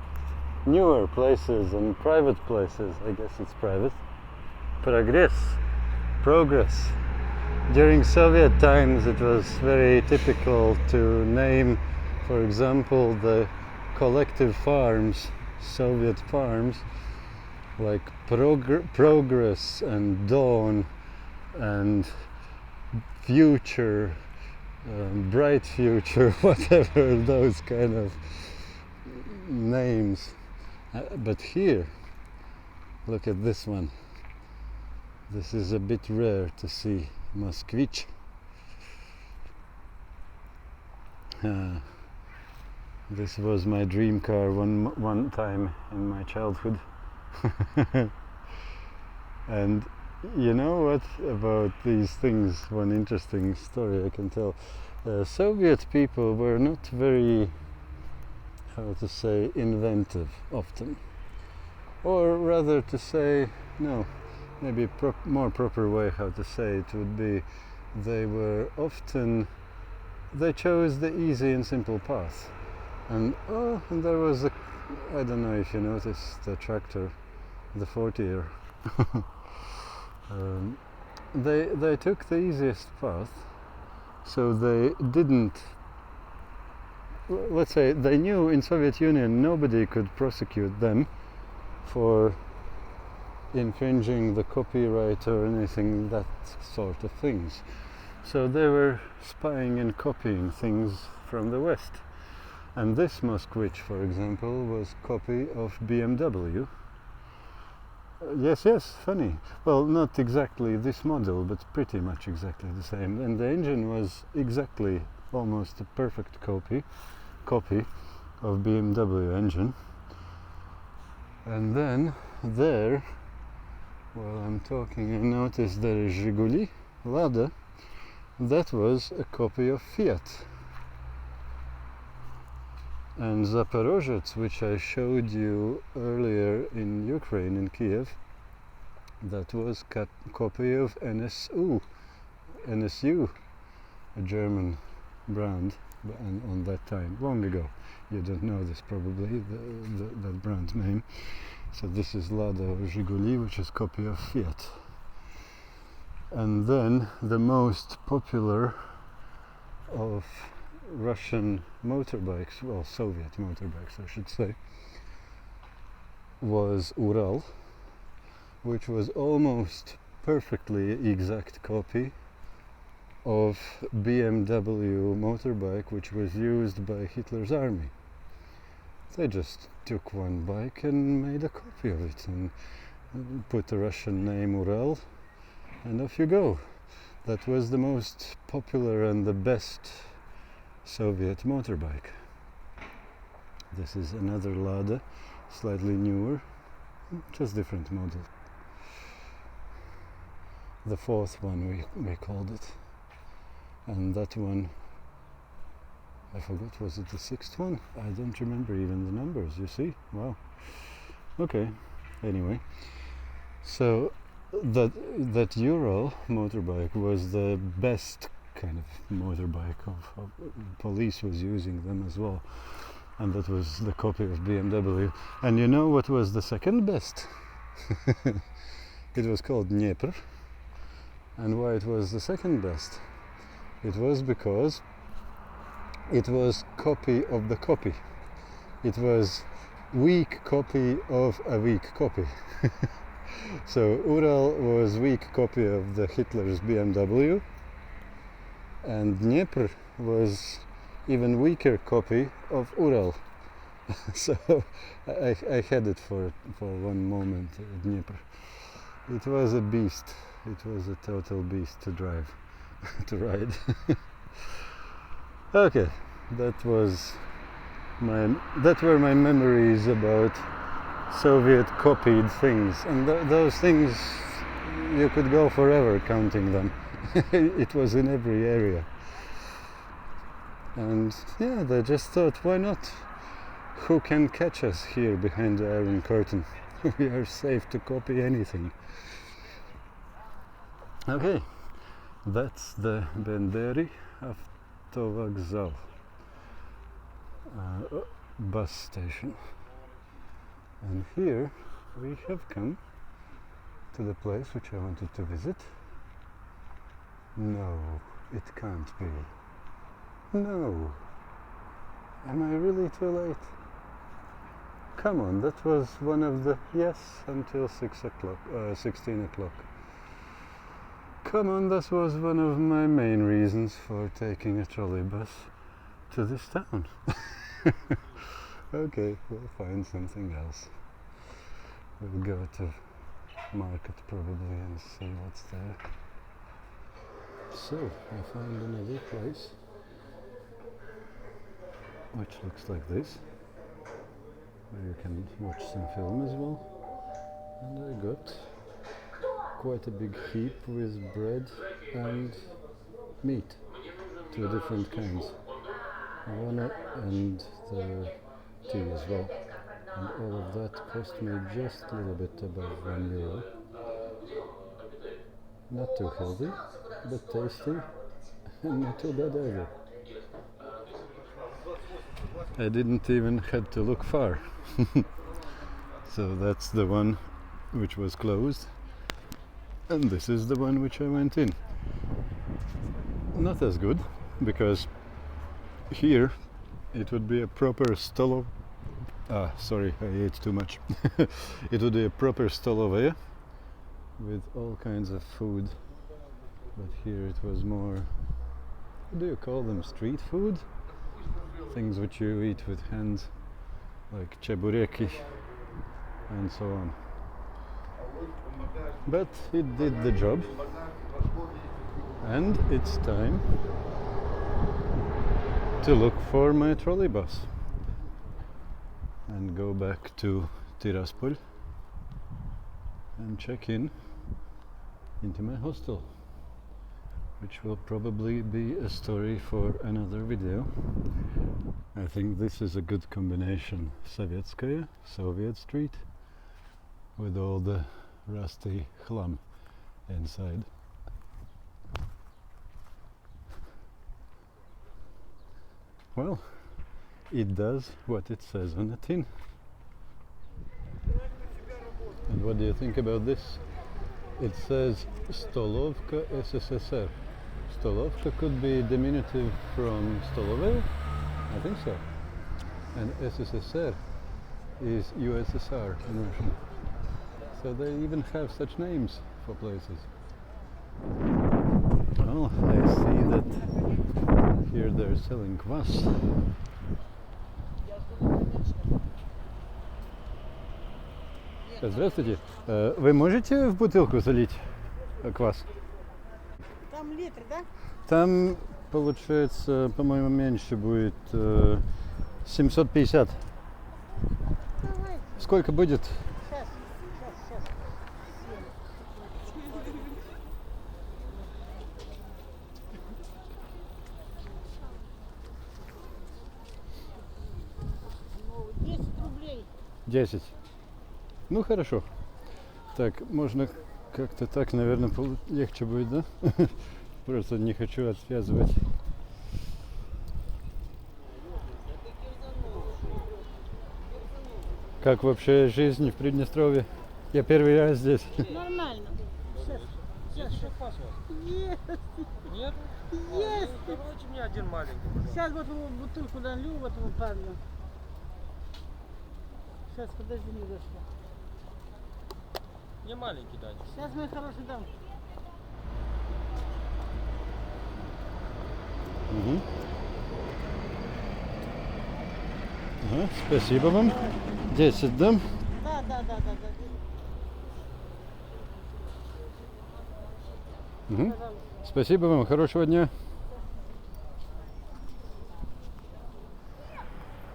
newer places and private places. I guess it's private. Progress. During Soviet times it was very typical to name, for example, the collective farms, Soviet farms, like Progress and Dawn and Future bright future, whatever those kind of names. But here, look at this one. This is a bit rare to see. Moskvich. This was my dream car one time in my childhood. And you know what about these things? One interesting story I can tell. Soviet people were not very, how to say, inventive often. Or rather to say, no, maybe more proper way how to say it would be, they chose the easy and simple path. And there was I don't know if you noticed the tractor, the 40er. They took the easiest path, so they didn't, let's say, they knew in Soviet Union nobody could prosecute them for infringing the copyright or anything, that sort of things. So they were spying and copying things from the West. And this Moskvich, for example, was a copy of BMW. Yes, funny. Well, not exactly this model, but pretty much exactly the same. And the engine was exactly, almost a perfect copy of BMW engine. And then there, while I'm talking, I noticed there is Zhiguli, Lada. That was a copy of Fiat. And Zaporozhets, which I showed you earlier in Ukraine, in Kiev, that was a copy of NSU, a German brand, and on that time, long ago. You don't know this probably, that brand's name. So this is Lada or Zhiguli, which is a copy of Fiat. And then the most popular of Russian motorbikes, well, Soviet motorbikes I should say, was Ural, which was almost perfectly exact copy of BMW motorbike which was used by Hitler's army. They just took one bike and made a copy of it and put the Russian name Ural, and off you go. That was the most popular and the best Soviet motorbike. This is another Lada, slightly newer, just different model. The fourth one we called it. And that one, I forgot, was it the sixth one? I don't remember even the numbers, you see? Wow. Okay, anyway. So that Ural motorbike was the best kind of motorbike of police was using them as well, and that was the copy of BMW. And you know what was the second best? It was called Dnieper. And why it was the second best? It was because it was copy of the copy. It was weak copy of a weak copy. So Ural was weak copy of the Hitler's BMW, and Dnieper was even weaker copy of Ural. So I had it for one moment, Dnieper. It was a beast. It was a total beast to drive, to ride. Okay, that were my memories about Soviet copied things, and those things, you could go forever counting them. It was in every area. And yeah, they just thought, why not? Who can catch us here behind the Iron Curtain? We are safe to copy anything. Okay, that's the Bendery Avtovokzal bus station. And here we have come to the place which I wanted to visit. No, it can't be. No. Am I really too late? Come on, that was one of the... Yes, until 16 o'clock. come on, that was one of my main reasons for taking a trolleybus to this town. Okay, we'll find something else. We'll go to market probably and see what's there. So, I found another place which looks like this, where you can watch some film as well. And I got quite a big heap with bread and meat, two different kinds. One and the tea as well. And all of that cost me just a little bit above €1. Not too healthy, but tasty, and not too bad either. I didn't even have to look far. So that's the one which was closed, and this is the one which I went in. Not as good, because here it would be a proper stolo... sorry, I ate too much. It would be a proper stolove with all kinds of food, but here it was more, what do you call them, street food? Things which you eat with hands, like chebureki and so on. But it did the job, and it's time to look for my trolleybus and go back to Tiraspol and check into my hostel, which will probably be a story for another video. I think this is a good combination, Sovietskaya, Soviet Street, with all the rusty chlam inside. Well, it does what it says on the tin. And what do you think about this? It says Stolovka SSSR. Stolovka could be diminutive from Stolove, I think so. And SSSR is USSR in Russian. So they even have such names for places. Well, I see that here they're selling kvass. Здравствуйте. Вы можете в бутылку залить квас? Там литр, да? Там, получается, по-моему, меньше будет 750. Давай. Сколько будет? Сейчас. 10 рублей. 10. Ну хорошо. Так, можно как-то так, наверное, легче будет, да? Просто не хочу отвязывать. Как вообще жизнь в Приднестровье? Я первый раз здесь. Нормально. Сейчас. Еще квас у вас? Есть. Нет? Есть. Давайте мне один маленький. Сейчас вот эту бутылку налью в этому парню. Сейчас, подожди немножко. Мне маленький дайте. Сейчас, мой хороший, дам. Угу. Ага, спасибо вам. 10, да? Да. Угу. Пожалуйста. Спасибо вам, хорошего дня.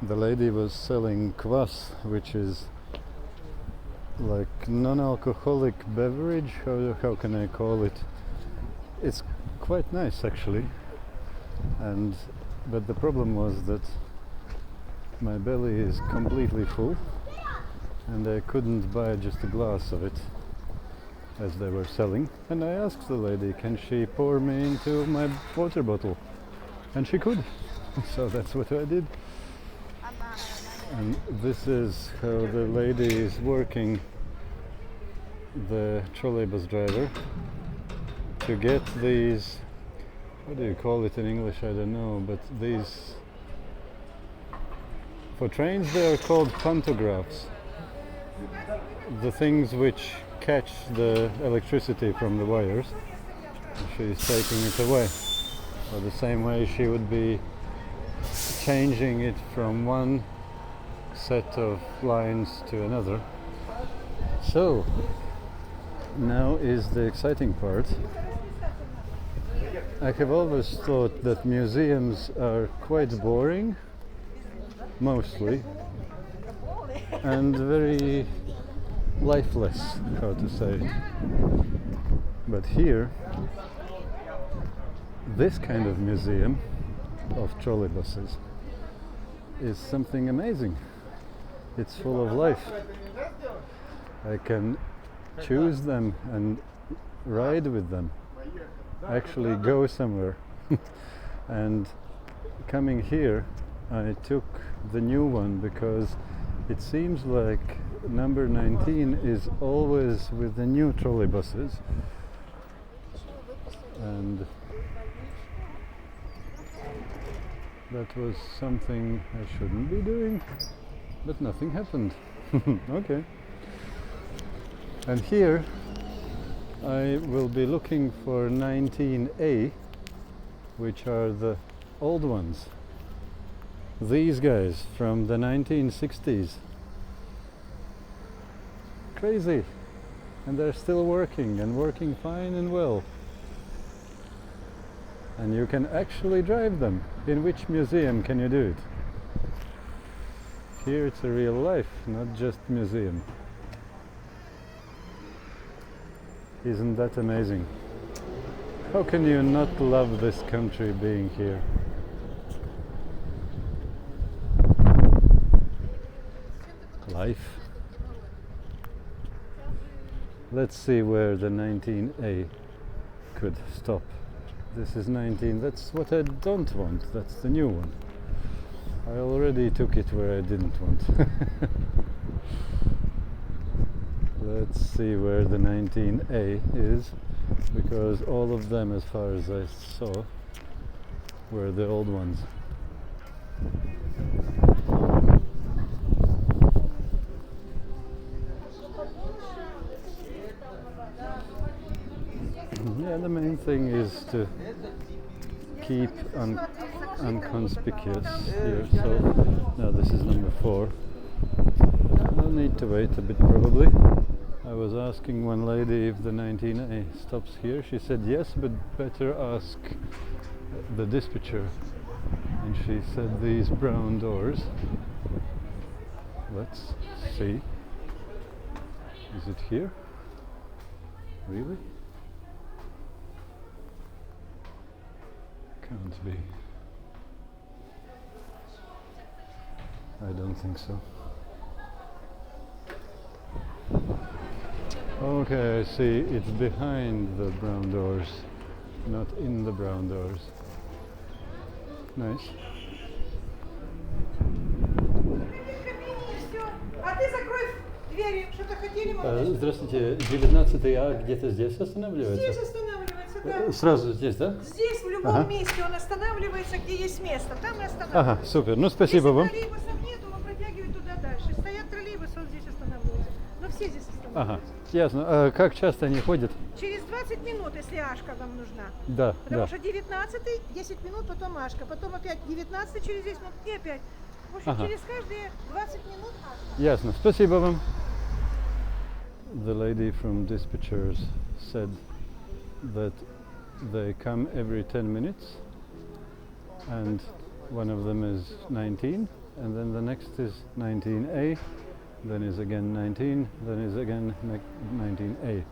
The lady was selling kvass, which is like non-alcoholic beverage. How can I call it? It's quite nice actually, but the problem was that my belly is completely full and I couldn't buy just a glass of it as they were selling, and I asked the lady, can she pour me into my water bottle, and she could. So that's what I did. And this is how the lady is working the trolleybus driver to get these, what do you call it in English, I don't know, but these, for trains they are called pantographs, the things which catch the electricity from the wires. She's taking it away. Or the same way she would be changing it from one set of lines to another. So, now is the exciting part. I have always thought that museums are quite boring, mostly, and very lifeless, how to say. But here, this kind of museum of trolleybuses is something amazing. It's full of life. I can choose them and ride with them, actually go somewhere. And coming here, I took the new one because it seems like number 19 is always with the new trolleybuses. And that was something I shouldn't be doing, but nothing happened. Okay. And here I will be looking for 19A, which are the old ones. These guys from the 1960s. Crazy. And they're still working, and working fine and well. And you can actually drive them. In which museum can you do it? Here it's a real life, not just museum. Isn't that amazing? How can you not love this country being here? Life. Let's see where the 19A could stop. This is 19, that's what I don't want, that's the new one. I already took it where I didn't want. Let's see where the 19A is, because all of them, as far as I saw, were the old ones. Yeah, the main thing is to keep unconspicuous here. So now this is number 4. I'll need to wait a bit probably. I was asking one lady if the 19A stops here. She said yes, but better ask the dispatcher. And she said these brown doors. Let's see. Is it here? Really? Can't be. I don't think so. Okay, I see. It's behind the brown doors, not in the brown doors. Nice. Здравствуйте, 19-я где-то здесь останавливается? Здесь останавливается, да. Сразу здесь, да? Здесь, в любом месте он останавливается, где есть место. Там и останавливается. Ага, супер. Ну, спасибо вам. Если троллейбусов нету, он протягивает туда дальше. Стоят троллейбусы, он здесь останавливается. Но все здесь останавливаются. Ага, ясно. А как часто они ходят? Через 20 минут, если Ашка вам нужна. Да, Потому да. что 19-й, 10 минут, потом Ашка. Потом опять 19-й через 10 минут и опять. В общем, Ага. через каждые 20 минут Ашка. Ясно. Спасибо вам. The lady from dispatchers said that they come every 10 minutes and one of them is 19 and then the next is 19A, then is again 19, then is again 19A.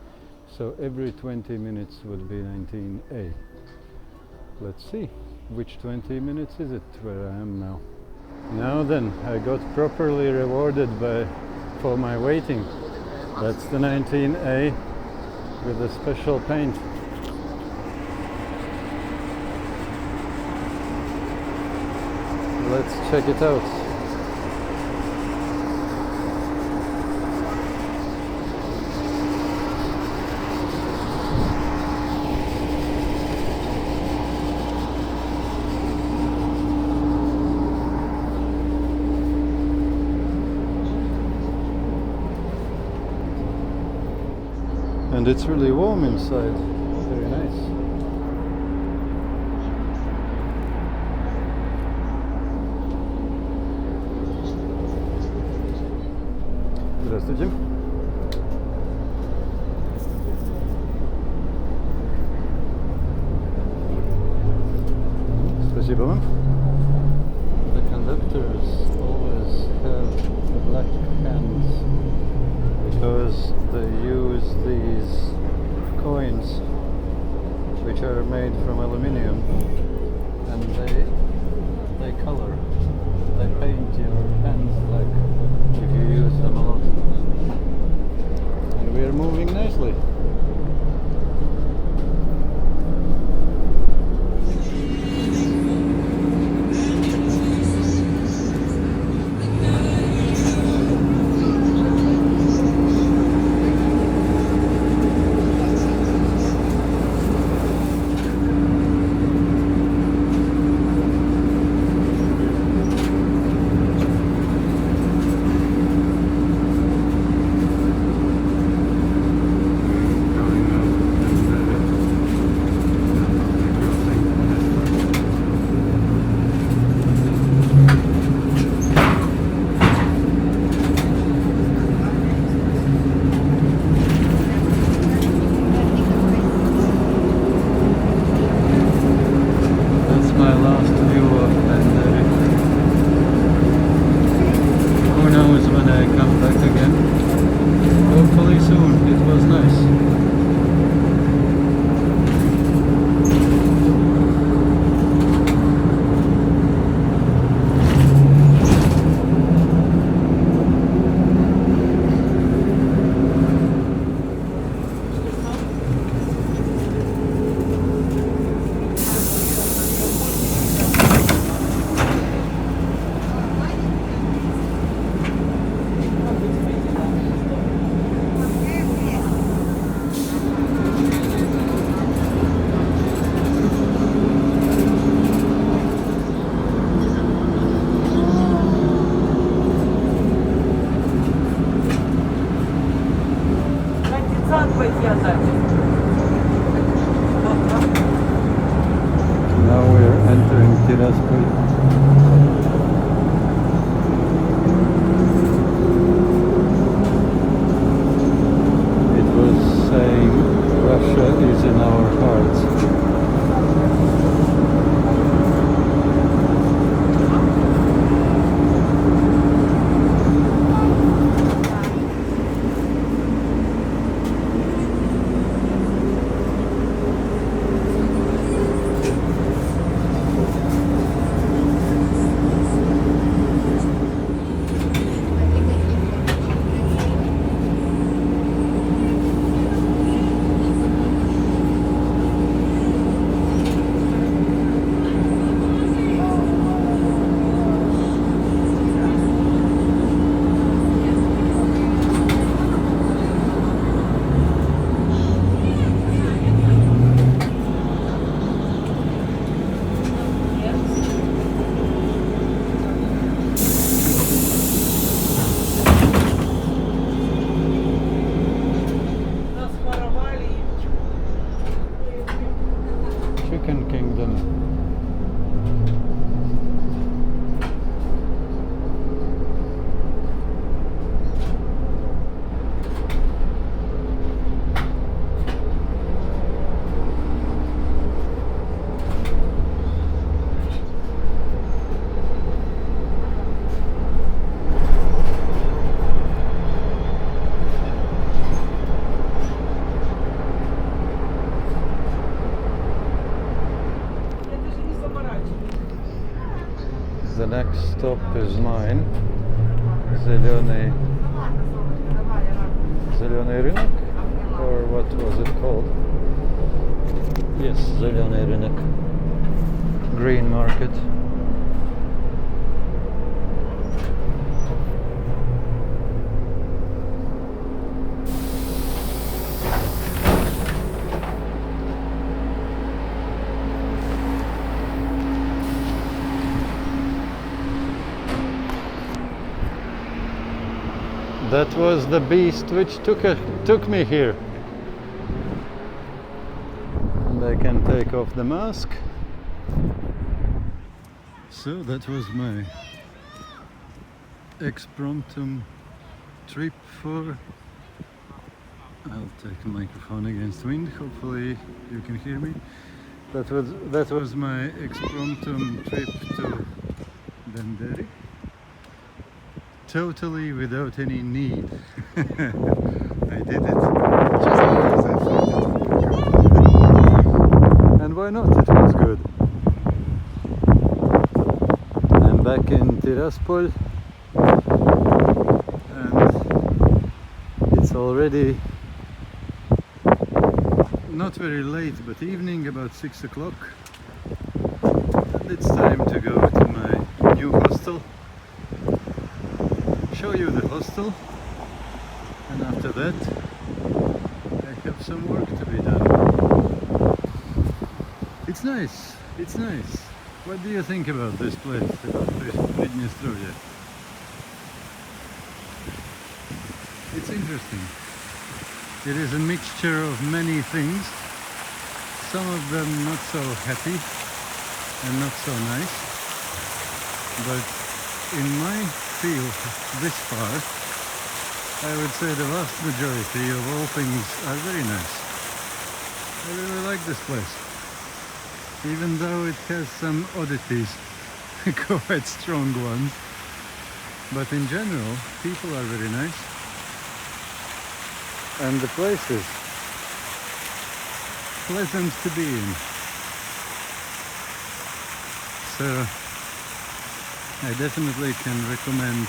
So every 20 minutes would be 19A. Let's see, which 20 minutes is it where I am now? Now then, I got properly rewarded for my waiting. That's the 19A with a special paint. Let's check it out. And it's really warm inside. Very nice. Здравствуйте. Спасибо вам. The conductors always have black hands because they use these coins which are made from aluminium, and they color, they paint your hands black if you use them a lot. And we are moving nicely. My last view of Bendery. Who knows when I come back again? Hopefully soon. It was nice. Now we are entering Tiraspol. It was saying Russia is in our hearts. Chicken Kingdom. The next stop is mine. Zelený Rynok? Or what was it called? Yes, Zelený Rynok. Green Market. That was the beast which took me here. And I can take off the mask. So that was my expromptum trip for. I'll take the microphone against wind, hopefully you can hear me. That was my expromptum trip to Bendery. Totally without any need. I did it just because I thought it would be good. And why not? It was good. I'm back in Tiraspol and it's already not very late, but evening, about 6 o'clock, and it's time to go to my new hostel, show you the hostel, and after that I have some work to be done. It's nice, it's nice. What do you think about this place, about Pridnestrovye? It's interesting. It is a mixture of many things, some of them not so happy and not so nice, but in my field this far, I would say the vast majority of all things are very nice. I really like this place, even though it has some oddities, quite strong ones, but in general people are very nice. And the place is pleasant to be in. So I definitely can recommend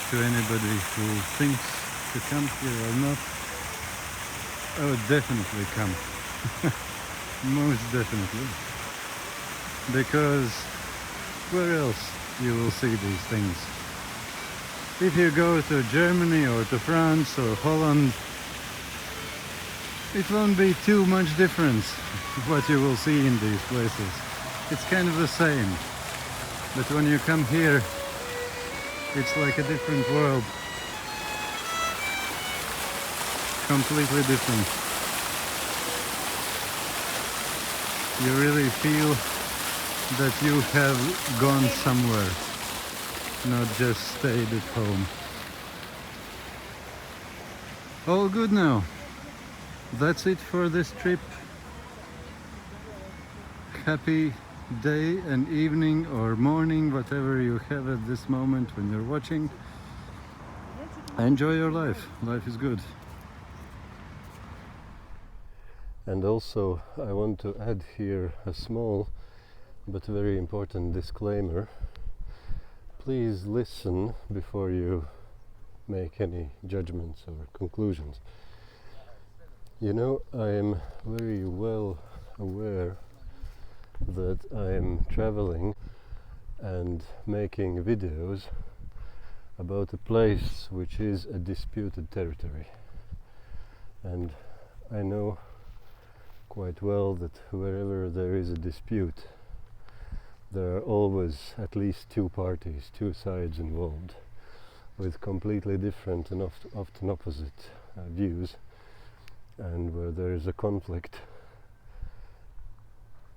to anybody who thinks to come here or not. I would definitely come. Most definitely. Because where else you will see these things? If you go to Germany or to France or Holland, it won't be too much difference what you will see in these places. It's kind of the same. But when you come here, it's like a different world. Completely different. You really feel that you have gone somewhere, not just stayed at home. All good now. That's it for this trip. Happy day and evening or morning, whatever you have at this moment when you're watching. Enjoy your life. Life is good. And also I want to add here a small but very important disclaimer. Please listen before you make any judgments or conclusions. You know, I am very well aware that I am traveling and making videos about a place which is a disputed territory. And I know quite well that wherever there is a dispute, there are always at least two parties, two sides involved, with completely different and often opposite views. And where there is a conflict,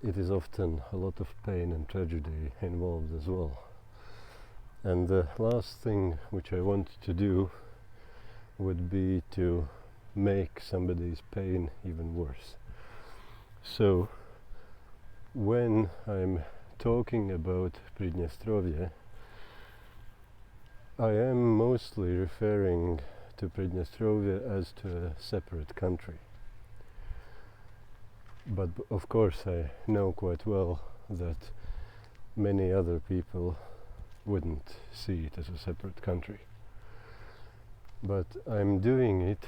it is often a lot of pain and tragedy involved as well. And the last thing which I want to do would be to make somebody's pain even worse. So when I'm talking about Pridnestrovye, I am mostly referring to Pridnestrovye as to a separate country. But of course I know quite well that many other people wouldn't see it as a separate country. But I'm doing it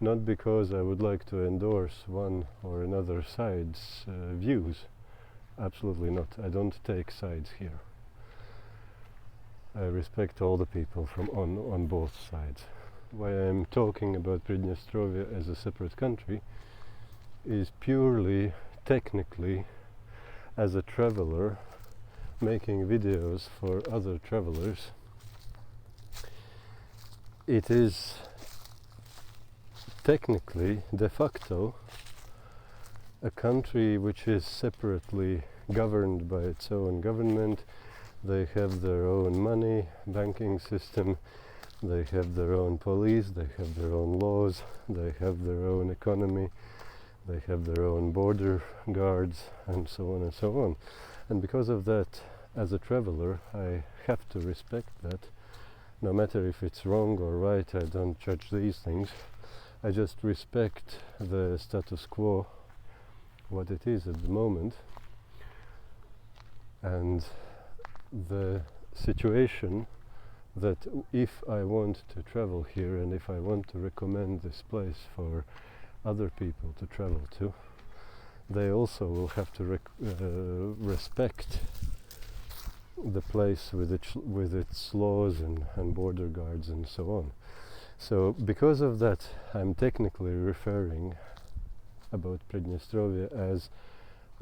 not because I would like to endorse one or another side's views. Absolutely not. I don't take sides here. I respect all the people from on both sides. Why I'm talking about Pridnestrovye as a separate country is purely technically as a traveler making videos for other travelers. It is technically, de facto, a country which is separately governed by its own government. They have their own money, banking system, They have their own police, they have their own laws, they have their own economy, they have their own border guards, and so on and so on. And because of that, as a traveler, I have to respect that. No matter if it's wrong or right, I don't judge these things. I just respect the status quo, what it is at the moment, and the situation that if I want to travel here and if I want to recommend this place for other people to travel to, they also will have to respect the place with its laws and border guards and so on. So because of that, I'm technically referring about Pridnestrovye as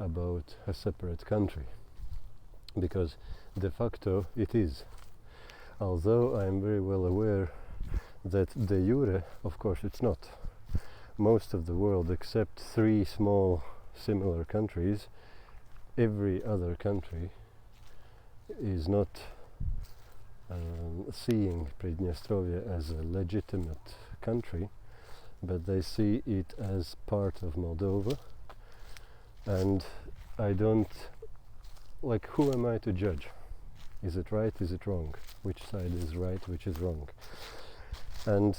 about a separate country, because de facto it is. Although I'm very well aware that de jure, of course, it's not. Most of the world, except 3 small similar countries, every other country is not seeing Pridnestrovye as a legitimate country, but they see it as part of Moldova. And I don't, like, who am I to judge? Is it right? Is it wrong? Which side is right? Which is wrong? And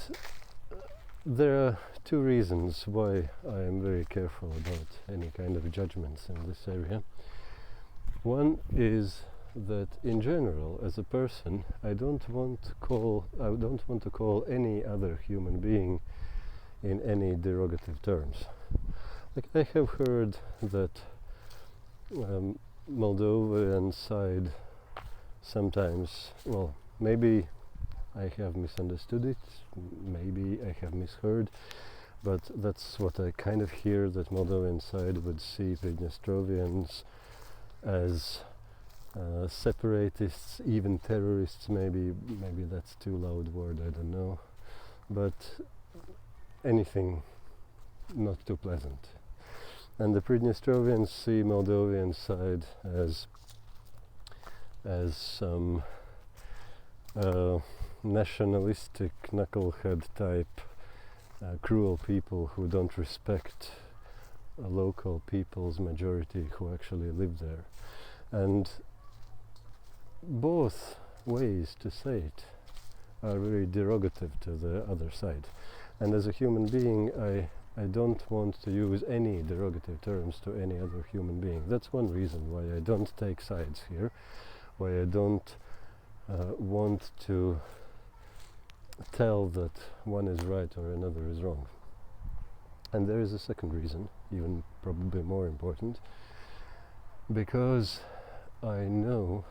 there are 2 reasons why I am very careful about any kind of judgments in this area. One is that in general, as a person, I don't want to call any other human being in any derogative terms. Like, I have heard that Moldovan side sometimes, well, maybe I have misunderstood it, maybe I have misheard, but that's what I kind of hear, that Moldovan side would see Pridnestrovians as separatists, even terrorists. Maybe that's too loud word, I don't know, but anything not too pleasant. And the Pridnestrovians see Moldovan side as some nationalistic, knucklehead type, cruel people who don't respect local people's majority who actually live there. And both ways to say it are very derogative to the other side. And as a human being, I don't want to use any derogative terms to any other human being. That's one reason why I don't take sides here, why I don't want to tell that one is right or another is wrong. And there is a second reason, even probably more important, because I know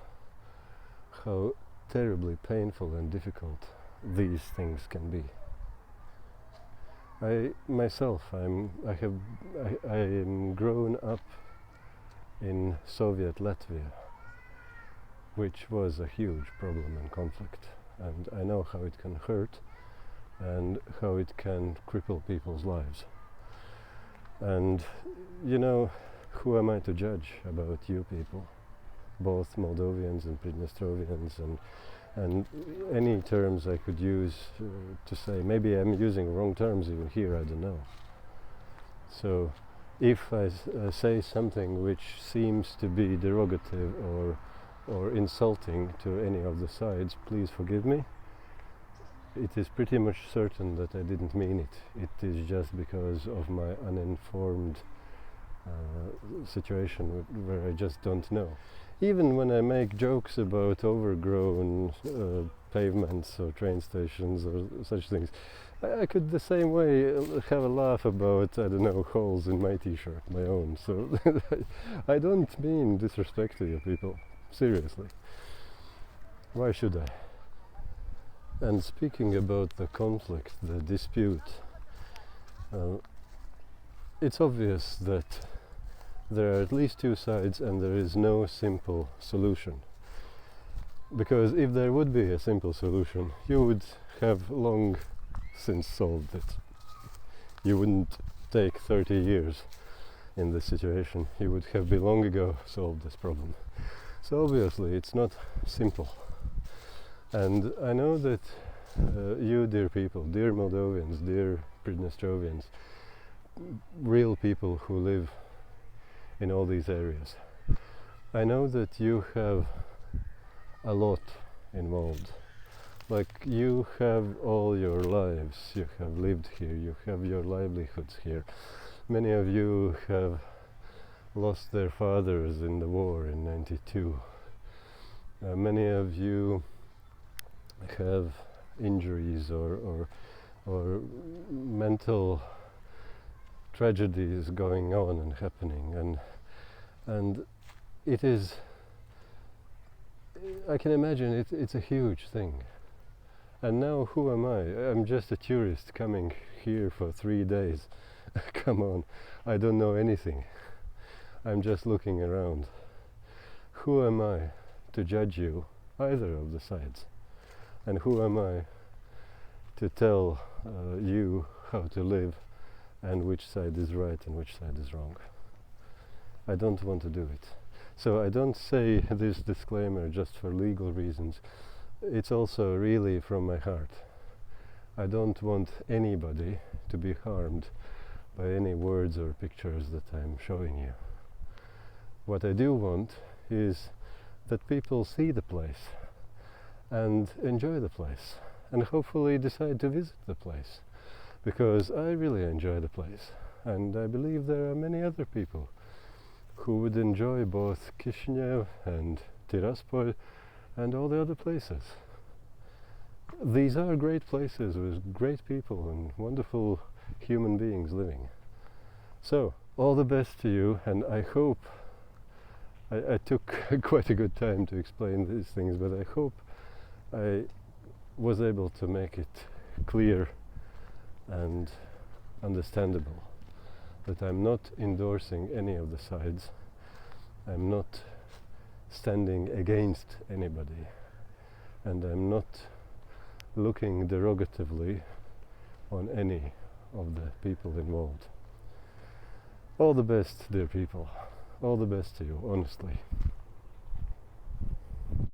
how terribly painful and difficult these things can be. I myself, I am grown up in Soviet Latvia, which was a huge problem and conflict, and I know how it can hurt and how it can cripple people's lives. And you know, who am I to judge about you people, both Moldovians and Pridnestrovians, and any terms I could use to say, maybe I'm using wrong terms even here, I don't know. So if I say something which seems to be derogative or insulting to any of the sides, please forgive me. It is pretty much certain that I didn't mean it. It is just because of my uninformed situation where I just don't know. Even when I make jokes about overgrown pavements or train stations or such things, I could the same way have a laugh about, I don't know, holes in my t-shirt, my own. So I don't mean disrespect to you people, seriously. Why should I? And speaking about the conflict, the dispute, it's obvious that there are at least 2 sides and there is no simple solution. Because if there would be a simple solution, you would have long since solved it. You wouldn't take 30 years in this situation. You would have been long ago solved this problem. So obviously it's not simple. And I know that you dear people, dear Moldovians, dear Pridnestrovians, real people who live in all these areas. I know that you have a lot involved. Like, you have all your lives, you have lived here, you have your livelihoods here. Many of you have lost their fathers in the war in '92. Many of you have injuries or mental tragedies going on and happening, and it is, I can imagine it's a huge thing. And now who am I? I'm just a tourist coming here for 3 days. Come on, I don't know anything. I'm just looking around. Who am I to judge you, either of the sides? And who am I to tell you how to live and which side is right and which side is wrong? I don't want to do it. So I don't say this disclaimer just for legal reasons. It's also really from my heart. I don't want anybody to be harmed by any words or pictures that I'm showing you. What I do want is that people see the place and enjoy the place and hopefully decide to visit the place, because I really enjoy the place, and I believe there are many other people who would enjoy both Chisinau and Tiraspol and all the other places. These are great places with great people and wonderful human beings living. So, all the best to you, and I hope, I took quite a good time to explain these things, but I hope I was able to make it clear and understandable that I'm not endorsing any of the sides. I'm not standing against anybody, and I'm not looking derogatively on any of the people involved. All the best, dear people. All the best to you, honestly.